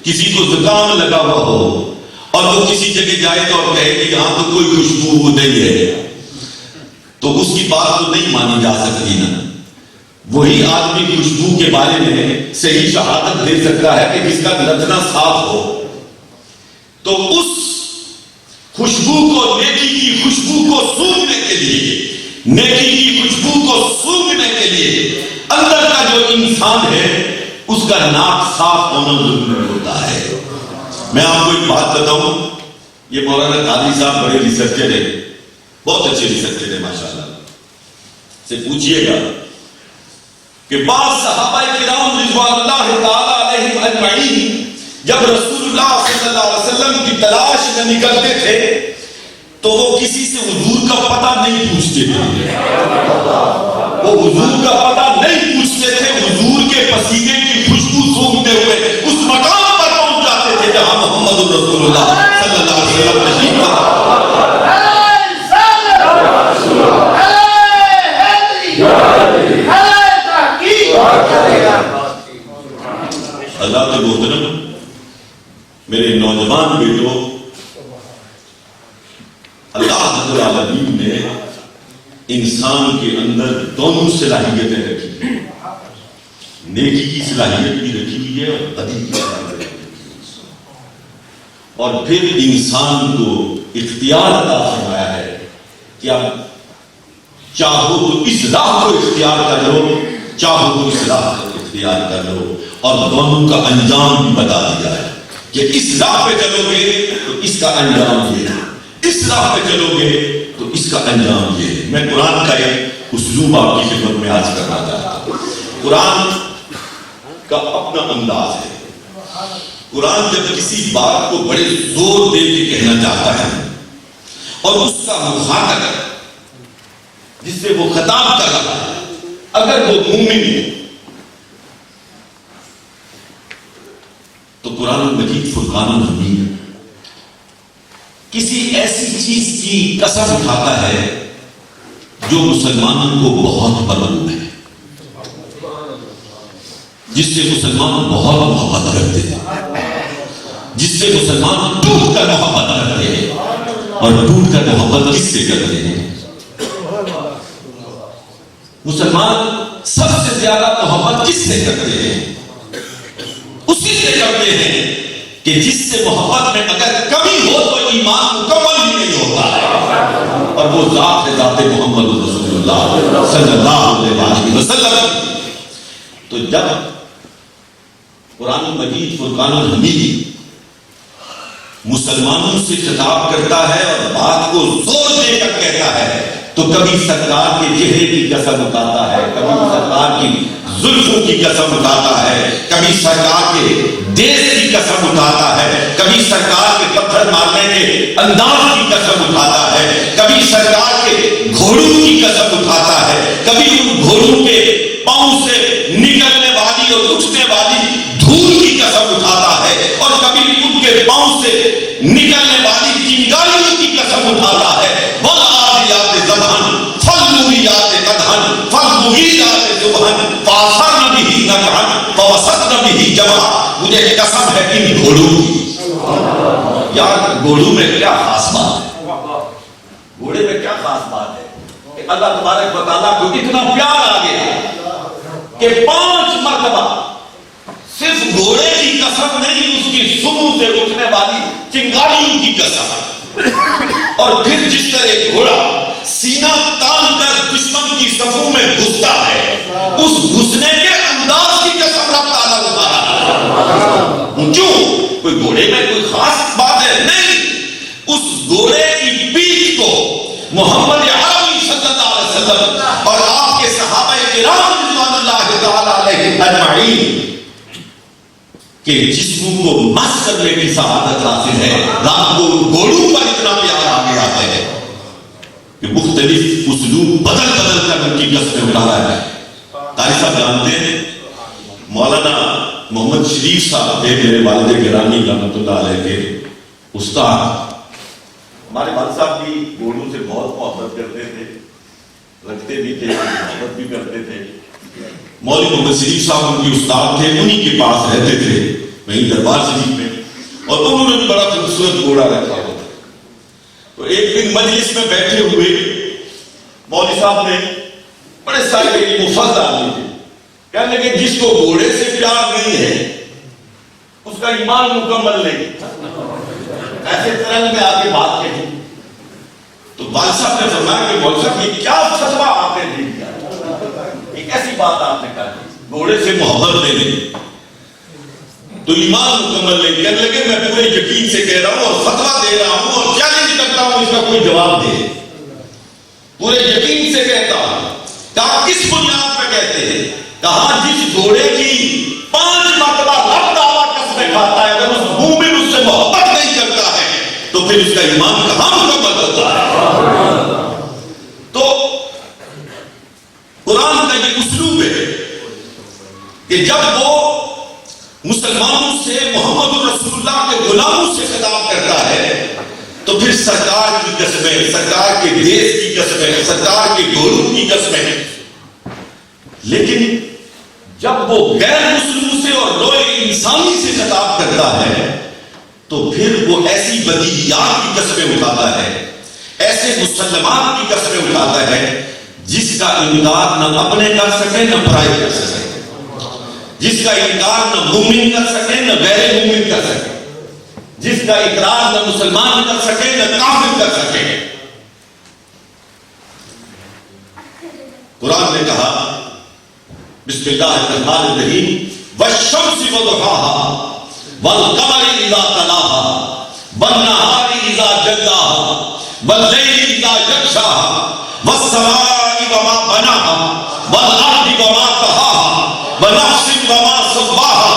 Speaker 1: کسی کو زکام لگا ہوا ہو, اور وہ کسی جگہ جائے تو اور کہے کہ یہاں تو کوئی خوشبو نہیں ہے, تو اس کی بات تو نہیں مانی جا سکتی نا. وہی آدمی خوشبو کے بارے میں صحیح شہادت دے سکتا ہے کہ جس کا لہجہ صاف ہو. تو اس خوشبو کو, نیکی کی خوشبو کو سونگھنے کے لیے, نیکی کی خوشبو کو سونگھنے کے لیے اندر کا جو انسان ہے اس کا ناک صاف ہونا ضروری ہوتا ہے. میں آپ کو ایک بات بتاؤں, یہ مولانا قاضی صاحب بڑے ریسرچر ہیں, بہت اچھے ریسرچر ہیں ماشاءاللہ, سے پوچھئے گا کہ بعض صحابہ کرام رضوان اللہ تعالی علیہم اجمعین جب رسول اللہ صلی اللہ علیہ وسلم کی تلاش میں نکلتے تھے تو وہ کسی سے حضور کا پتہ نہیں پوچھتے تھے. وہ حضور کا پتہ نہیں پوچھتے تھے. حضور کے پسینے کی خوشبو سونگھتے ہوئے اس مقام پر پہنچ جاتے تھے جہاں محمد رسول اللہ صلی اللہ علیہ وسلم تشریف لاتے. اللہ کے محترم میرے نوجوان بیٹوں, اللہ رب العالمین نے انسان کے اندر دونوں صلاحیتیں رکھی ہیں. نیکی کی صلاحیت بھی رکھی ہوئی ہے اور بدی کی صلاحیت بھی رکھی ہوئی ہے. اور پھر انسان کو اختیار عطا فرمایا ہے کہ آپ چاہو تو اس راہ کو اختیار کر لو, چاہو تو اس راہ کو اختیار کر لو, اور دونوں کا انجام بھی بتا دیا ہے کہ اس راہ پہ چلو گے تو اس کا انجام یہ ہے, اس راہ پہ چلو گے تو اس کا انجام یہ ہے. میں قرآن کا ایک اسلوب آپ کی خدمت میں آج کرنا چاہتا ہوں. قرآن کا اپنا انداز ہے. قرآن جب کسی بات کو بڑے زور دے کے کہنا چاہتا ہے اور اس کا مخاطب جس سے وہ خطاب کر رہا ہے اگر وہ مومن ہے تو قرآن مجید فرقان الحمید کسی ایسی چیز کی قسم اٹھاتا ہے جو مسلمانوں کو بہت پسند ہے, جس سے مسلمان بہت محبت کرتے ہیں, جس سے مسلمان ٹوٹ کر محبت کرتے ہیں. اور ٹوٹ کر محبت کس سے کرتے ہیں؟ مسلمان سب سے زیادہ محبت کس سے کرتے ہیں؟ اسی سے کرتے ہیں کہ جس سے محبت میں اگر کمی ہو تو ایمان مکمل ہی نہیں ہوتا ہے, اور وہ ذات ہے ذات محمد رسول اللہ صلی اللہ علیہ وسلم. تو جب قرآن مجید فرقان الحمید مسلمانوں سے خطاب کرتا ہے اور بات کو زور دے کر کہتا ہے تو کبھی سرکار کے چہرے کی قسم اٹھاتا ہے, کبھی سرکار کی زلفوں کی قسم اٹھاتا ہے, کبھی سرکار کے دیس کی قسم اٹھاتا ہے, کبھی سرکار کے پتھر مارنے کے انداز کی قسم اٹھاتا ہے, کبھی سرکار کے گھوڑوں کی قسم اٹھاتا ہے, کبھی ان گھوڑوں کے پاؤں سے نکلنے والی اور اٹھنے والی دھول کی قسم اٹھاتا ہے, اور کبھی ان کے پاؤں سے نکلنے والی چنگاریوں کی قسم اٹھاتا ہے. والعادیات ضبحا فالموریات قدحا فالمغیرات صبحا فاثرن به نقعا فوسطن به جمعا. مجھے قسم ہے ان گھوڑوں کی. یار گھوڑوں میں کیا خاص بات ہے؟ گھوڑے میں کیا خاص بات ہے کہ اللہ تبارک و تعالیٰ کو اتنا پیار آ گیا کہ 5 مرتبہ صرف گھوڑے کی قسم نہیں, اس کی سنوں سے اٹھنے والی چنگاریوں کی قسم, اور پھر جس طرح ایک گھوڑا سینہ تان کر دشمن کی صفوں میں گھستا ہے، اس گھسنے کے انداز کی قسم رب تعالیٰ اٹھا رہا ہے۔ کیوں؟ کوئی گھوڑے میں کوئی خاص بات ہے؟ نہیں، اس گھوڑے کی پیٹھ کو محمد عربی صلی اللہ علیہ وسلم اور آپ کے صحابہ کرام رضوان اللہ تعالیٰ علیہ اجمعین کہ جسم کو مس کرنے کی سعادت حاصل ہے، رات کو گھوڑوں پر اتنا پیار آ گیا ہے کہ مختلف اسلوب بدل بدل کر ان کی قسمیں اٹھا رہا ہے۔ قاری صاحب جانتے ہیں مولانا محمد شریف صاحب تھے میرے والد گرامی رحمۃ اللہ علیہ کے استاد۔ ہمارے والد صاحب بھی گھوڑوں سے بہت محبت کرتے تھے، رکھتے بھی تھے، محبت بھی کرتے تھے۔ مولوی محمد شریف صاحب ان کے استاد تھے، انہی کے پاس رہتے تھے وہیں دربار شریف میں، اور انہوں نے بڑا خوبصورت گھوڑا رکھا ہوا تھا۔ تو ایک دن مجلس میں بیٹھے ہوئے مولوی صاحب نے بڑے سارے مفضل آدمی تھے، کہنے لگے جس کو گھوڑے سے پیار نہیں ہے اس کا ایمان مکمل نہیں۔ ایسے طرح میں آ کے بات کہی تو والد صاحب نے فرمایا کہ مولوی صاحب یہ کیا فتویٰ آپ نے دے دیا، ایک ایسی بات آپ نے کہا گھوڑے سے محبت نہیں تو ایمان مکمل نہیں۔ کہنے لگے میں پورے یقین سے کہہ رہا ہوں اور فتویٰ دے رہا ہوں اور چیلنج کرتا ہوں اس کا کوئی جواب دے، پورے یقین سے کہتا ہوں۔ کہا کس بنیاد پہ کہتے ہیں؟ کہا جس گھوڑے کی 5 مرتبہ رب تعالیٰ قسمیں کھاتا ہے اگر اس مومن اس سے محبت نہیں کرتا ہے تو پھر اس کا ایمان کہاں مکمل ہوتا ہے؟ تو قرآن کا یہ اسلوب ہے کہ جب وہ مسلمانوں سے محمد رسول اللہ کے غلاموں سے خطاب کرتا ہے تو پھر سرکار کی قسمیں، سرکار کے دیش کی قسمیں، سرکار کے گھوڑوں کی قسمیں۔ لیکن جب وہ غیر مسلموں سے اور نوع انسانی سے خطاب کرتا ہے تو پھر وہ ایسی بدیہیات کی قسمیں اٹھاتا ہے، ایسے مسلمات کی قسمیں اٹھاتا ہے جس کا انکار نہ اپنے کر سکے نہ پرائے کر سکے، جس کا انکار نہ مومن کر سکے نہ غیر مومن کر سکے، جس کا اقرار نہ مسلمان کر سکے نہ کافر کر سکے۔ قرآن نے کہا بسم اللہ الرحمن الرحیم والشمس وضحاها والقمر اذا تلاها والنهار اذا جلاها والليل اذا يغشاها والسماء وما بناها والارض وما طحاها ونفس وما سواها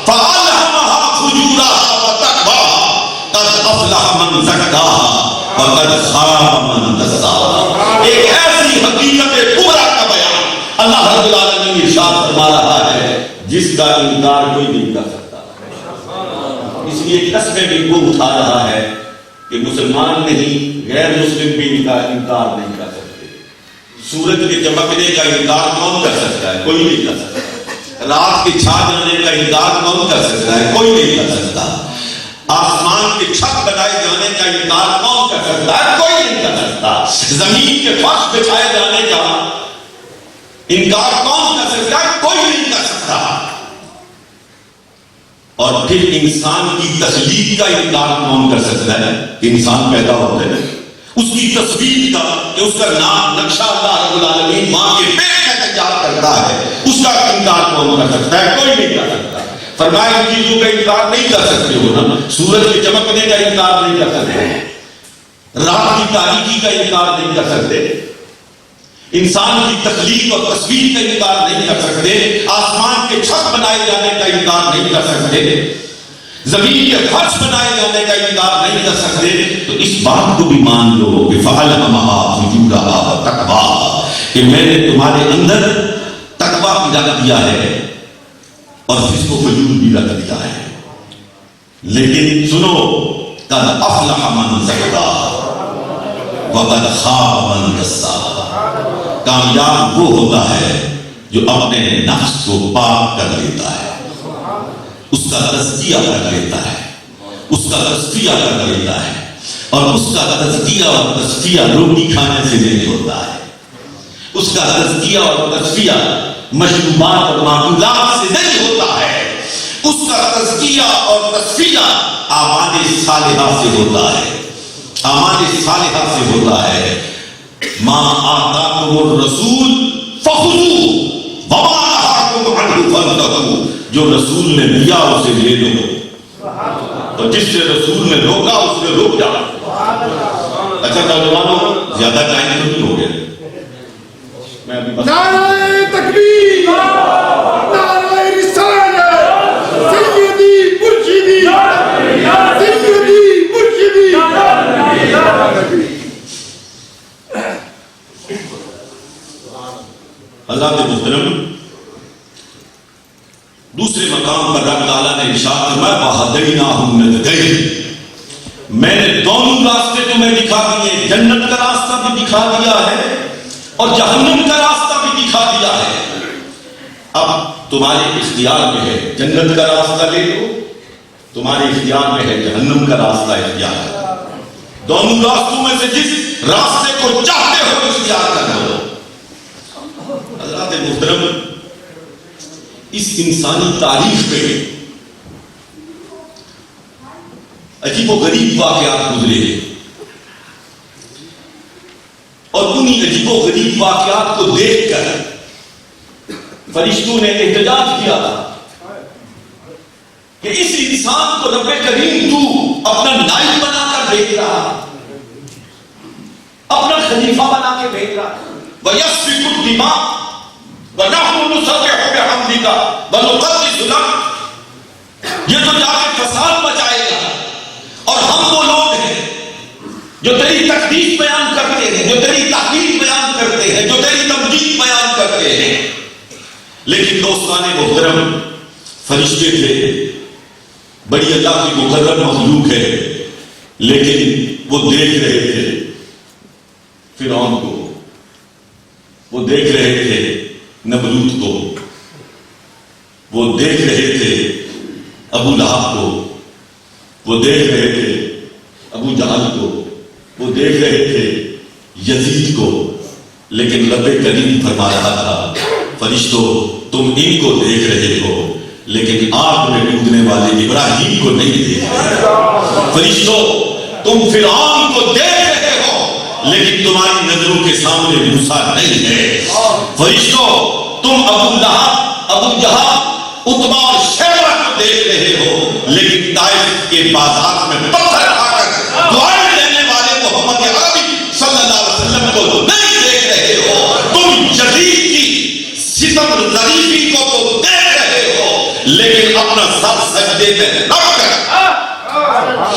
Speaker 1: فألهمها فجورها وتقواها قد افلح من زكاها وقد خاب من دساها۔ ایک ایسی حقیقت کبریٰ کا بیان اللہ رب العالمین ارشاد فرما رہا ہے جس کا انکار کوئی نہیں کر سکتا۔ اس لیے قسمیں بھی وہ اٹھا رہا ہے کہ مسلمان نہیں غیر مسلم بھی ان کا انکار نہیں کر سکتے۔ سورج کے چمکنے کا انکار کون کر سکتا ہے؟ کوئی نہیں کر سکتا۔ رات کے چھا جانے کا انکار کون کر سکتا ہے؟ کوئی نہیں کر سکتا۔ آسمان کے چھت بنائے جانے کا انکار کون کر سکتا ہے؟ کوئی نہیں کر سکتا۔ زمین کے فرش بچھائے جانے کا انکار کون کر سکتا ہے؟ کوئی نہیں کر سکتا۔ اور پھر انسان کی تخلیق کا انکار کون کر سکتا ہے؟ انسان پیدا ہوتا ہے اس کی تصویر کا کہ اس کا نام نقشہ اللہ رب العالمین ماں کے پیٹ میں تیار کرتا ہے، اس کا انکار کون کر سکتا ہے؟ کوئی نہیں کر سکتا۔ فرمایا ان چیزوں کا انکار نہیں کر سکتے ہو نا، سورج کے چمکنے کا انکار نہیں کر سکتے، رات کی تاریکی کا انکار نہیں کر سکتے، انسان کی تخلیق اور تصویر کا انکار نہیں کر سکتے، آسمان کے چھت بنائے جانے کا انکار نہیں کر سکتے، زمین کے فرش بنائے جانے کا انکار نہیں کر سکتے۔ تو اس بات کو بھی مان لو کہ فَأَلْهَمَهَا فُجُورَهَا وَتَقْوَاهَا کہ میں نے تمہارے اندر تقویٰ بھی رکھ دیا ہے اور جس کو فجور بھی رکھ دیا ہے۔ لیکن سنو قَدْ أَفْلَحَ مَنْ زَكَّاهَا وَقَدْ خَابَ مَنْ دَسَّاهَا۔ کامیاب وہ ہوتا ہے جو اپنے نفس کو پاک کر لیتا ہے، اس کا تزکیہ کر لیتا ہے، اس کا تصفیہ کر لیتا ہے، اور اس کا تزکیہ اور تصفیہ روٹی کھانے سے نہیں ہوتا ہے، اس کا تزکیہ اور تصفیہ مشروبات اور معقولات سے نہیں ہوتا ہے، اس کا تزکیہ اور تصفیہ اعمال صالحہ سے ہوتا ہے۔ اعمال صالحہ سے ہوتا ہے. ما آتاکم الرسول فخذوہ وما نہاکم عنہ فانتہوا. جو رسول نے دیا اسے لے لو اور جس سے رسول نے روکا اس سے روک جا. اچھا نوجوانوں زیادہ ٹائم تو نہیں ہو گیا. میں ابھی
Speaker 4: نعرہ تکبیر، نعرہ رسالت، سیدی مرشدی، سیدی مرشدی.
Speaker 1: اللہ کے محترم دوسرے مقام پر رب تعالیٰ نے ارشاد فرمایا وَهَدَيْنَاهُمْ النَّجْدَيْنِ. میں نے دونوں راستے تمہیں دکھا دیے. جنت کا راستہ بھی دکھا دیا ہے اور جہنم کا راستہ بھی دکھا دیا ہے. اب تمہارے اختیار میں ہے جنت کا راستہ لے لو، تمہارے اختیار میں ہے جہنم کا راستہ اختیار ہے. دونوں راستوں میں سے جس راستے کو چاہتے ہو اختیار کر لو. حضرات محترم اس انسانی تاریخ میں عجیب و غریب واقعات گزرے ہیں اور انہی عجیب و غریب واقعات کو دیکھ کر فرشتوں نے احتجاج کیا تھا کہ اس انسان کو رب کریم تو اپنا نائب بنا کر بھیج رہا، اپنا خلیفہ بنا کے بھیج رہا. وَيَسْفِكُ الدِّمَاءَ وَنَحْنُ نُسَبِّحُ بِحَمْدِكَ وَنُقَدِّسُ لَكَ. یہ تو جا کے فساد مچائے گا اور ہم وہ لوگ ہیں جو تیری تقدیس بیان کرتے ہیں، جو تیری تحقیق بیان کرتے ہیں، جو تیری تمجید بیان کرتے ہیں. لیکن دوستان محترم فرشتے تھے، بڑی اللہ کی مقرر مخلوق ہے، لیکن وہ دیکھ رہے تھے فرعون کو، وہ دیکھ رہے تھے نمرود کو، وہ دیکھ رہے تھے ابو لہب کو، وہ دیکھ رہے تھے ابو جہل کو، وہ دیکھ رہے تھے یزید کو. لیکن رب کریم فرما رہا تھا فرشتوں تم ان کو دیکھ رہے ہو لیکن آگ میں ڈوبنے والے ابراہیم کو نہیں دیکھ رہے. فرشتوں تم فرعون کو دیکھ رہے ہو لیکن تمہاری نظروں کے سامنے موسیٰ نہیں ہے. فرشتوں تم ابو لہب، ابو جہل، عتبہ اور شیبہ کو دیکھ رہے ہو لیکن طائف کے بازار میں پتھر کھا کر دعائیں دینے والے محمد عربی صلی اللہ علیہ وسلم کو نہیں دیکھ رہے ہو. تم یزید کی ستم ظریفی کو تو دیکھ رہے ہو لیکن اپنا سر سجدے میں رکھ کر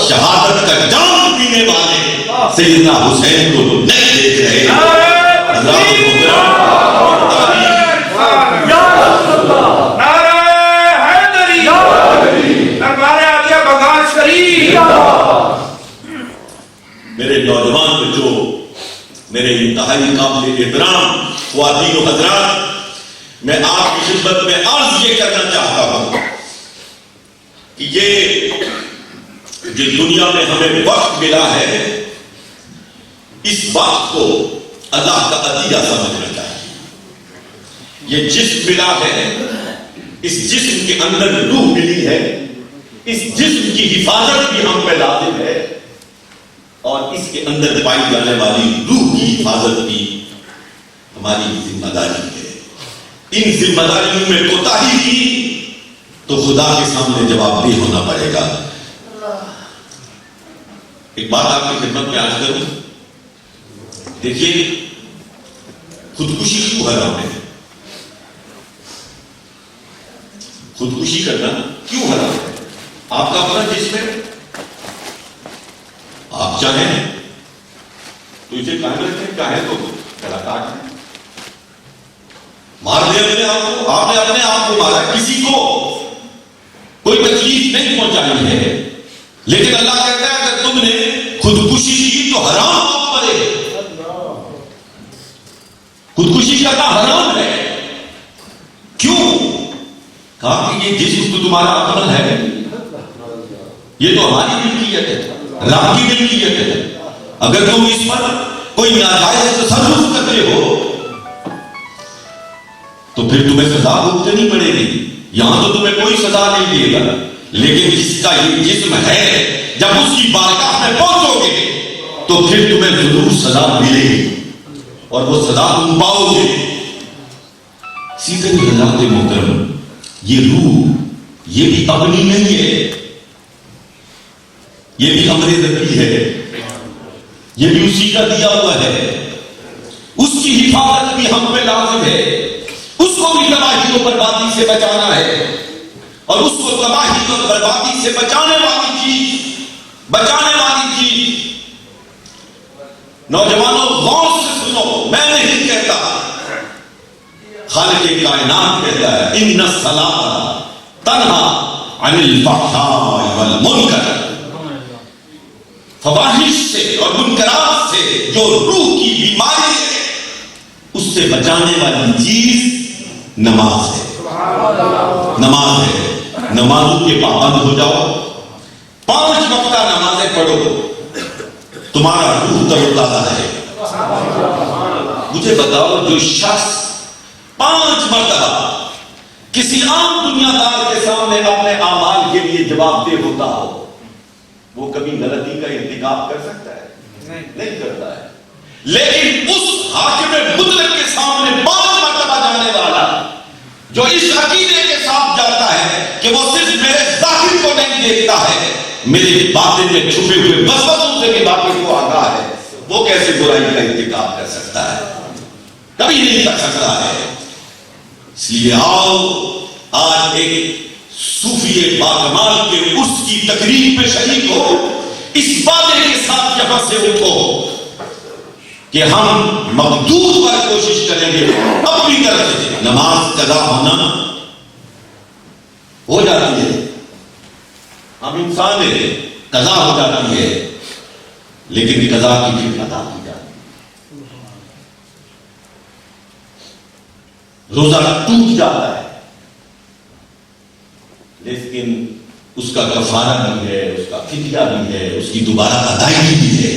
Speaker 1: شہادت کا جام پینے والے سیدنا حسین کو تو نہیں دیکھ رہے. حضرات محترم میرے نوجوان بچوں، میرے انتہائی قابل احترام خواتین و حضرات، میں آپ کی خدمت میں عرض یہ کرنا چاہتا ہوں کہ یہ جو دنیا میں ہمیں وقت ملا ہے اس وقت کو اللہ کا عطیہ سمجھنا چاہیے. یہ جسم ملا ہے، اس جسم کے اندر روح ملی ہے، اس جسم کی حفاظت بھی ہم پہ لازم ہے اور اس کے اندر پائی جانے والی روح کی حفاظت بھی ہماری ذمہ داری ہے. ان ذمہ داریوں میں کوتاہی کی تو خدا کے سامنے جواب دہ ہونا پڑے گا. ایک بات آپ کی خدمت میں عرض کروں، دیکھیے خودکشی کیوں حرام ہے؟ خودکشی کرنا کیوں حرام ہے؟ آپ کا اپنا جسم ہے، آپ چاہیں تو اسے قائم رکھیں، چاہیں تو گلا کاٹ لیں، مار دیں اپنے آپ کو. آپ نے اپنے آپ کو مارا، کسی کو کوئی تکلیف نہیں پہنچائی ہے. لیکن اللہ کہتا ہے اگر تم نے خودکشی کی تو حرام موت مرے. خودکشی کرنا حرام ہے. کیوں؟ کہا کہ یہ جسم تو تمہارا اپنا ہے، یہ تو ہماری ملکیت ہے، رب کی ملکیت ہے. اگر تم اس پر کوئی ناجائز تصرف کرتے ہو تو پھر تمہیں سزا بھگتنی پڑے گی. یہاں تو تمہیں کوئی سزا نہیں دے گا، لیکن جس کا یہ جسم ہے جب اس کی بارگاہ میں پہنچو گے تو پھر تمہیں ضرور سزا ملے گی اور وہ سزا تم پاؤ گے. اسی طرح حضرات محترم یہ روح یہ بھی اپنی نہیں ہے, یہ بھی امر ربی ہے, یہ بھی اسی کا دیا ہوا ہے. اس کی حفاظت بھی ہم پہ لازم ہے. اس کو بھی تباہی و بربادی سے بچانا ہے, اور اس کو تباہی اور بربادی سے بچانے والی چیز نوجوانوں غور سے سنو, میں نہیں کہتا, خالق کائنات کہتا ہے ان الصلاۃ تنہی عن الفحشاء والمنکر. فواحش سے اور منکرات سے جو روح کی بیماری ہے اس سے بچانے والی چیز نماز ہے. نماز ہے. نمازوں کے پابند ہو جاؤ, 5 وقتہ نمازیں پڑھو, تمہارا روح تر و تازہ ہے. مجھے بتاؤ جو شخص 5 مرتبہ کسی عام دنیا دار کے سامنے اپنے اعمال کے لیے جواب دہ ہوتا ہو, وہ کبھی غلطی کا ارتکاب کر سکتا ہے؟ نہیں کرتا ہے. لیکن اس حاکم مطلق کے سامنے 5 مرتبہ جانے والا جو اس عقیدے کے ساتھ جاتا ہے کہ وہ صرف میرے ظاہر کو نہیں دیکھتا ہے, میرے باطن میں چھپے ہوئے وسوسوں سے بھی باطن کو آگاہ ہے, وہ کیسے برائی کا ارتکاب کر سکتا ہے؟ کبھی نہیں کر سکتا ہے. اس لیے آؤ آج ایک صوفی باکمال کے اس کی تقریب میں شریک ہو, اس وعدے کے ساتھ یہاں سے اٹھو کہ ہم مقدور پر کوشش کریں گے اپنی طرف سے. نماز قضا ہونا ہو جاتی ہے, ہم انسان ہیں, قضا ہو جاتی ہے, لیکن قضا کی پھر ادا کی جاتی ہے. روزہ ٹوٹ جاتا ہے لیکن اس کا کفارہ بھی ہے, اس کا فدیہ بھی ہے, اس کی دوبارہ ادائیگی بھی ہے.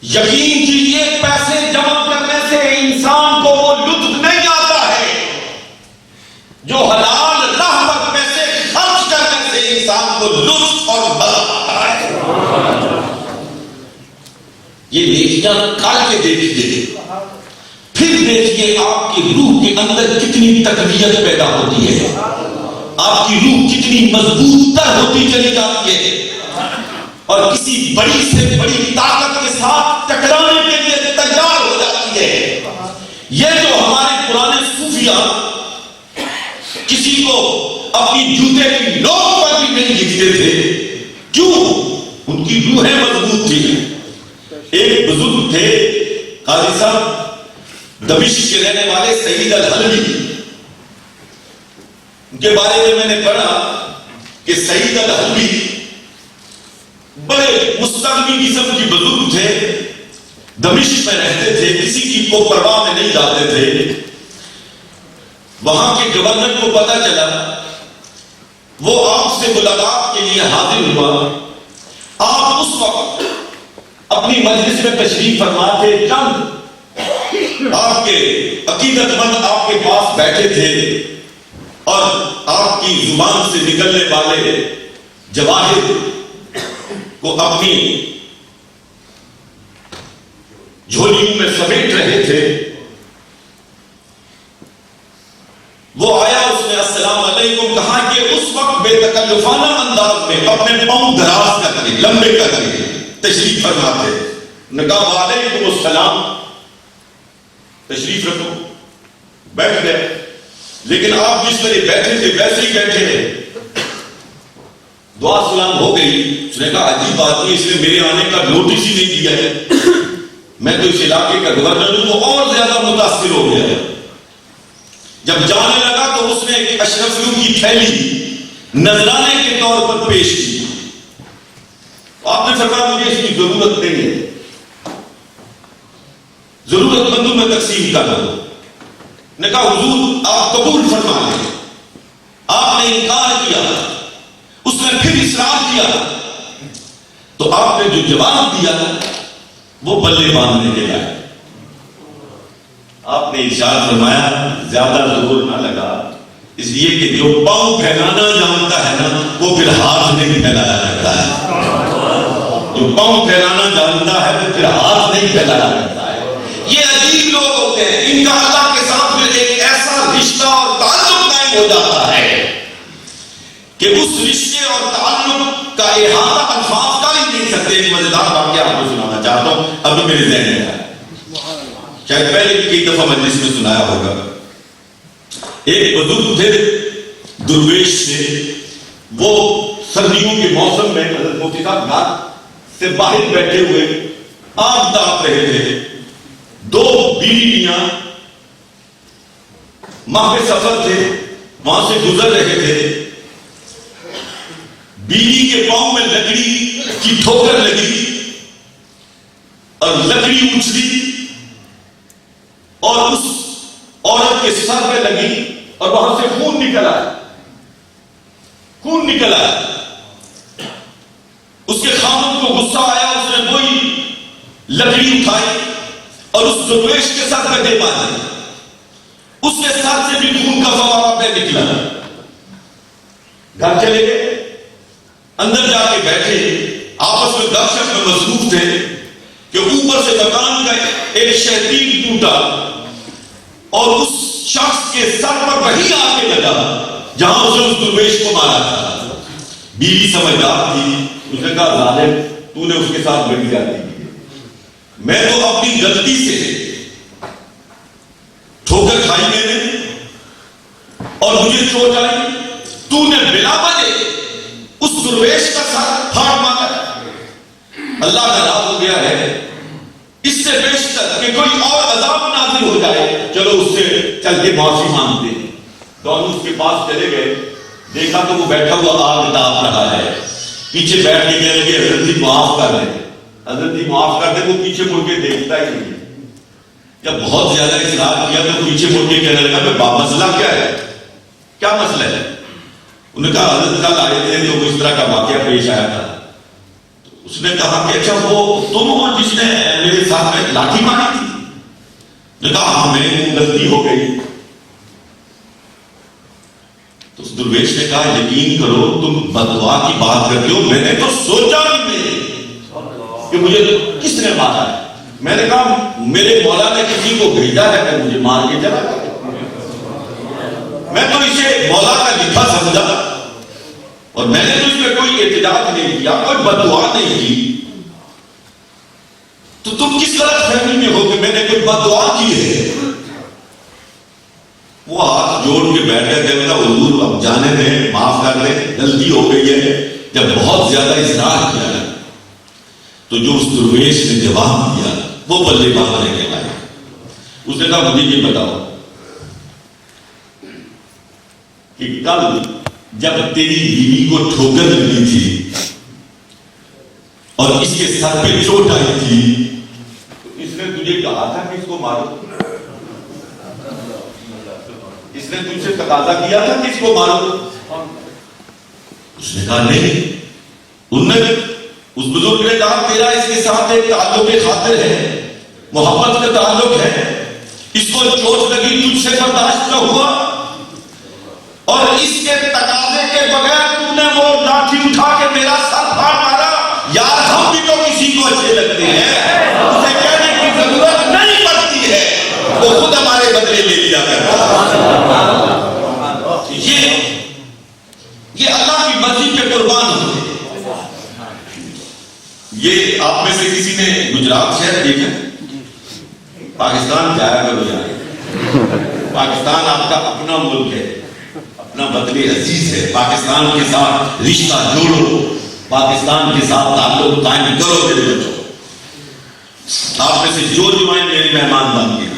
Speaker 1: یقین کیجیے پیسے جمع کرنے سے انسان کو وہ لطف نہیں آتا ہے جو حلال راہ پر پیسے خرچ کرنے سے انسان کو لطف اور مزہ آتا ہے. یہ نیکیاں کر کے دیکھیے, پھر دیکھیے آپ کی روح کے اندر کتنی تقویت پیدا ہوتی ہے, آپ کی روح کتنی مضبوط تر ہوتی چلی جاتی ہے, اور کسی بڑی سے بڑی طاقت کے ساتھ ٹکرانے کے لیے تیار ہو جاتی ہے. یہ جو ہمارے پرانے صوفیاء کسی کو اپنی جوتے کی نوک پر بھی نہیں لکھتے تھے, کیوں؟ ان کی روحیں مضبوط تھی. ایک بزرگ تھے قاضی صاحب دمشق کے رہنے والے سعید الحلبی, ان کے بارے میں نے پڑھا کہ سعید الحلبی بڑے مستغنی قسم کی بزرگ تھے, دمشق میں رہتے تھے, کسی کی کو پرواہ میں نہیں جاتے تھے. وہاں کے گورنر کو پتا چلا, وہ آپ سے ملاقات کے لیے حاضر ہوا. آپ اس وقت اپنی مجلس میں تشریف فرما تھے, چند آپ کے عقیدت مند آپ کے پاس بیٹھے تھے, اور آپ کی زبان سے نکلنے والے جواہر کو اپنی جھولیوں میں سمیٹ رہے تھے. وہ آیا, اس نے السلام علیکم کہا کہ اس وقت بے تکلفانہ انداز میں اپنے پاؤں دراز کر کے لمبے کر کے تشریف فرما تھے. نے کہا وعلیکم السلام, تشریف رکھو. بیٹھ گئے, لیکن آپ جس طرح بیٹھے تھے ویسے ہی بیٹھے رہے. دعا سلام ہو گئی. اس نے کہا عجیب آدمی, اس نے میرے آنے کا نوٹس ہی نہیں دیا ہے, میں تو اس علاقے کا گورنر ہوں. وہ اور زیادہ متاثر ہو گیا. جب جانے لگا تو اس نے ایک اشرفیوں کی تھیلی نذرانے کے طور پر پیش کی. آپ نے فرمایا مجھے اس کی ضرورت نہیں ہے, ضرورت مندوں میں تقسیم کر دو. نے کہا حضور آپ قبول فرما لیں. آپ نے انکار کیا, اس نے پھر اصرار کیا, تو آپ نے جو جواب دیا وہ بلے باندھنے کے لائے. آپ نے ارشاد فرمایا زیادہ زور نہ لگا, اس لیے کہ جو پاؤں پھیلانا جانتا ہے نا وہ پھر ہاتھ نہیں پھیلایا جاتا ہے. جو پاؤں پھیلانا جانتا ہے وہ پھر ہاتھ نہیں پھیلانا کرتا ہے. یہ عجیب لوگ ہوتے ہیں، ان کا اللہ کے ساتھ پھر ایک ایسا رشتہ اور تعلق قائم ہو جاتا ہے کہ اس رشتے اور تعلق کا احاطہ الفاظ کر ہی نہیں سکتے. ایک مزیدار واقعہ آپ کو سنانا چاہتا ہوں، ابھی میرے ذہن میں آیا، شاید پہلے بھی کئی دفعہ مجلس میں سنایا ہوگا. ایک بزرگ تھے، درویش تھے، وہ سردیوں کے موسم میں حضرت مفتی صاحب گھر سے باہر بیٹھے ہوئے آگ تاپ رہے تھے. دو بیویاں ماہ سفر تھے، وہاں سے گزر رہے تھے. بیوی کے پاؤں میں لکڑی کی ٹھوکر لگی اور لکڑی اچھلی اور اس عورت کے سر پہ لگی اور وہاں سے خون نکل آیا. خون نکل آیا. اس کے خاوند کو غصہ آیا، اس نے وہی لکڑی اٹھائی اور اس درویش کے سر پہ دے ماری. اس کے سر سے بھی خون کا فوارہ پہ نکلا. گھر چلے گئے، اندر جا کے بیٹھے، آپس میں گپ شپ میں مصروف تھے کہ اوپر سے مکان کا ایک شہتیل ٹوٹا اور اس شخص کے سر پر وہی آ کے لگا جہاں اس نے اس درویش کو مارا تھا. بیوی سمجھدار تھی، اس نے کہا ظالم تو نے اس کے ساتھ بڑی زیادتی کی، میں تو اپنی غلطی سے ٹھوکر کھائی میں نے اور مجھے چوٹ آئی، تو نے بلا وجہ اس درویش کا ساتھ پھاڑ مارا. اللہ ناراض ہو گیا ہے، اس سے بیشتر کہ کوئی اور عذاب نازل ہو جائے، چلو اس سے چل کے معافی مانگتے ہیں. دونوں اس کے پاس چلے گئے، دیکھا تو وہ بیٹھا ہوا آگ تاپ رہا ہے. پیچھے بیٹھ کے کہنے لگے حضرت جی معاف کر دیں، حضرت جی معاف کر دیں. وہ پیچھے مڑ کے دیکھتا ہی نہیں. جب بہت زیادہ اصرار کیا تو پیچھے مڑ کے کہنے لگا مسئلہ کیا ہے، کیا مسئلہ ہے؟ انہوں نے کہا حضرت کل آئے تھے تو اس طرح کا واقعہ پیش آیا تھا. اس نے کہا کہ اچھا وہ تم ہو جس نے میرے ساتھ میں لاٹھی ماری تھی؟ نے کہا ہاں میں غلطی ہو گئی. تو اس درویش نے کہا یقین کرو تم بددعا کی بات کرتے ہو، میں نے تو سوچا بھی نہیں کہ مجھے کس نے مارا ہے. میں نے کہا میرے مولا نے کسی کو بھیجا ہے کہ مجھے مار کے چلا گیا. میں تو اسے مولا کا لکھا سمجھا اور میں نے تو اس میں کوئی احتجاج نہیں کیا، کوئی بددعا نہیں کی. تو تم کس طرح فہمی میں ہو کہ میں نے کوئی بددعا کی ہے؟ وہ ہاتھ جوڑ کے بیٹھ گیا، کہنے لگا حضور اب جانے دیں، معاف کر دیں، غلطی ہو گئی ہے. جب بہت زیادہ اصرار کیا تو جو اس درویش نے جواب دیا وہ بلے باندھنے کے لائے. اس نے کہا مجھے یہ بتاؤ کہ کل جب تیری بیوی کو ٹھوکر لگی تھی اور اس کے سر پہ چوٹ آئی تھی تو اس نے تجھے کہا تھا کہ اس کو مارو؟ اس نے تجھ سے تقاضا کیا تھا کہ اس کو مارو؟ اس نے کہا نہیں. اس بزرگ نے کہا تیرا اس کے ساتھ ایک تعلق خاطر ہے، محبت کا تعلق ہے، اس کو چوٹ لگی تجھ سے برداشت نہ ہوا اور اس کے تقاضے کے بغیر تو نے وہ لاٹھی اٹھا کے میرا سر پھاڑ مارا. یار ہم بھی تو کسی کو اچھے لگتے ہیں، اسے کہنے کی ضرورت نہیں پڑتی ہے، وہ خود ہمارے بدلے لے لیا کرتا. یہ اللہ کی مرضی پہ قربان ہوتے ہیں. یہ آپ میں سے کسی نے گجرات شہر دیکھا؟ پاکستان جایا کرو یار. پاکستان آپ کا اپنا ملک ہے، اپنا وطن عزیز ہے. پاکستان کے ساتھ رشتہ جوڑو، پاکستان کے ساتھ تعلق قائم کرو میرے بچوں. آپ میں سے جو آئیں میرے مہمان بن کے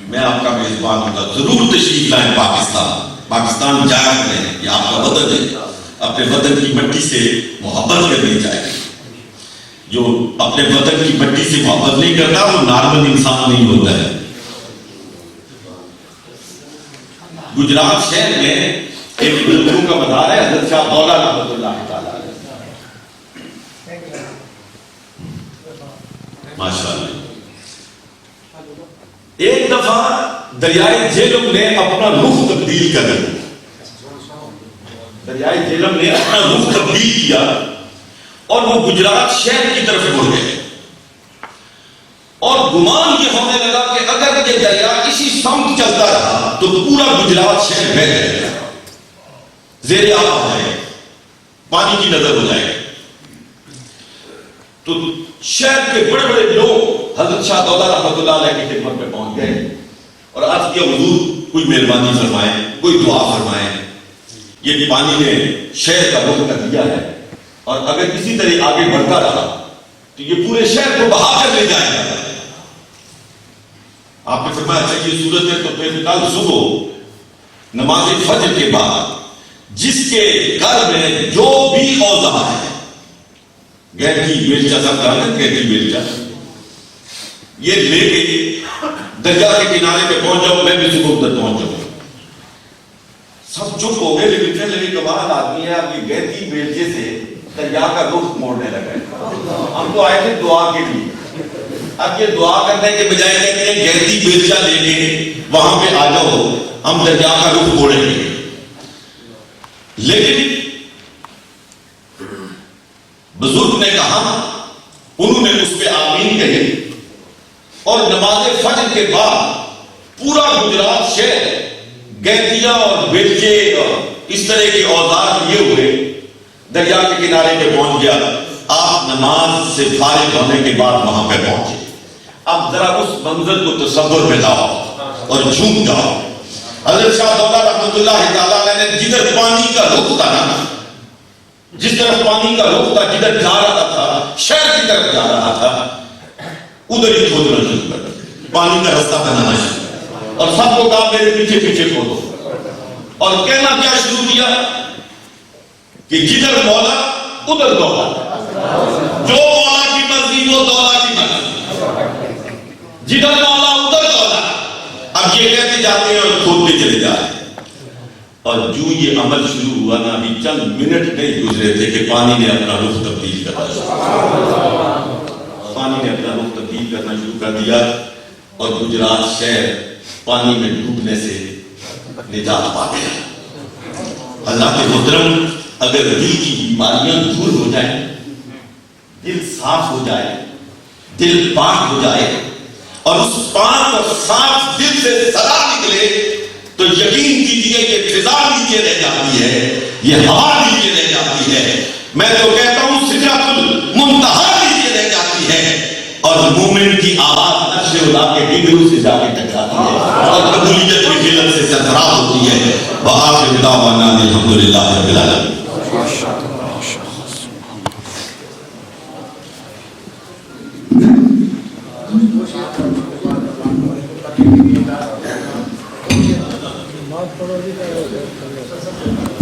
Speaker 1: میں آپ کا میزبان ہوں گا، ضرور تشریف لائیں پاکستان. پاکستان جایا کریں، یہ آپ کا وطن ہے. اپنے وطن کی مٹی سے محبت کرنی چاہیے. جو اپنے وطن کی مٹی سے محبت نہیں کرتا وہ نارمل انسان نہیں ہوتا ہے. گجرات شہر میں ایک بزرگوں کا مزار ہے، حضرت شاہ دولا رحمۃ اللہ تعالی علیہ. ماشاءاللہ. ایک دفعہ دریائے جہلم نے اپنا رخ تبدیل کر دیا. دریائے جہلم نے اپنا رخ تبدیل کیا اور وہ گجرات شہر کی طرف مڑ گئے اور گمان یہ ہونے لگا کہ اگر یہ دریا اسی سمت چلتا رہا تو پورا گجرات شہر بہہ جائے گا، زیر آب ہو جائے گا، پانی کی نظر ہو جائے گا۔ تو شہر کے بڑے بڑے لوگ حضرت شاہ دولہ رحمۃ اللہ علیہ کی خدمت میں پہنچ گئے اور عرض کیا حضور کوئی مہربانی فرمائیں، کوئی دعا فرمائیں، یہ پانی نے شہر کا رخ کر دیا ہے اور اگر کسی طرح آگے بڑھتا رہا تو یہ پورے شہر کو بہا کر لے جائے گا۔ آپ نے فرمایا اچھا یہ صورت ہے تو پھر کل صبح نماز فجر کے بعد جس کے گھر میں جو بھی اوزار ہے، گہتی بیلچا سب جانتے گہتی بیلچا، یہ لے کے دریا کے کنارے پہ پہنچ جاؤ، میں بھی صبح تک پہنچ جاؤں۔ سب چپ ہو گئے لیکن کہنے لگے کمال آدمی ہے، اب یہ گہتی بیلچے سے دریا کا رخ موڑنے لگا ہے، ہم تو آئے تھے دعا کے لیے، اب یہ دعا کرنے کے بجائے کہتے ہیں گہتی بیلچا لے کے وہاں پہ آ جاؤ، ہم دریا کا رخ موڑیں گے۔ لیکن بزرگ نے کہا، انہوں نے اس پہ آمین کہی اور نماز فجر کے بعد پورا گجرات شہر گہتیاں اور بیلچے اور اس طرح کے اوزار لیے ہوئے دریا کے کنارے پہ پہنچ گیا۔ آپ نماز سے فارغ ہونے کے بعد وہاں پہ پہنچے۔ اب ذرا اس منظر کو تصور میں لاؤ اور جھوم جاؤ۔ حضرت شاہ دولہ رحمۃ اللہ تعالیٰ علیہ نے جدھر پانی کا رخ تھا نا، جس طرف پانی کا رخ تھا، جدھر جا رہا تھا، شہر کی طرف جا رہا تھا، ادھر ہی کھودنا شروع کر دیا، پانی کا راستہ بنانا شروع کر، اور سب کو کہا میرے پیچھے پیچھے کھودو، اور کہنا کیا شروع کیا کہ جدھر مولا ادھر دولت، جو مولا کی مرضی وہ دولت کی مرضی، جدھر مولا ادھر دولت۔ اب یہ کہتے جاتے ہیں اور کھودتے چلے جاتے ہیں، اور جو یہ عمل شروع ہوا نا، ابھی چند منٹ نہیں گزرے تھے کہ پانی نے اپنا رخ تبدیل کرنا شروع کر دیا اور گجرات شہر پانی میں ڈوبنے سے نجات پا گیا۔ اللہ کے محترم، اگر دل کی بیماریاں دور ہو جائیں، دل صاف ہو جائے، دل پاک ہو جائے اور اس پاک اور صاف دل سے صدا نکلے تو یقین کیجیے کہ فضا نیچے رہ جاتی ہے، یہ ہوا نیچے رہ جاتی ہے، میں تو کہتا ہوں سدرۃ المنتہا نیچے رہ جاتی ہے، اور مومن کی آواز نقش خدا کے ڈگروں سے جا کے ٹکراتی ہے اور قبولیت کی خلت سے سرفراز ہوتی ہے۔ وآخر دعوانا الحمدللہ رب العالمین۔
Speaker 5: Thank you.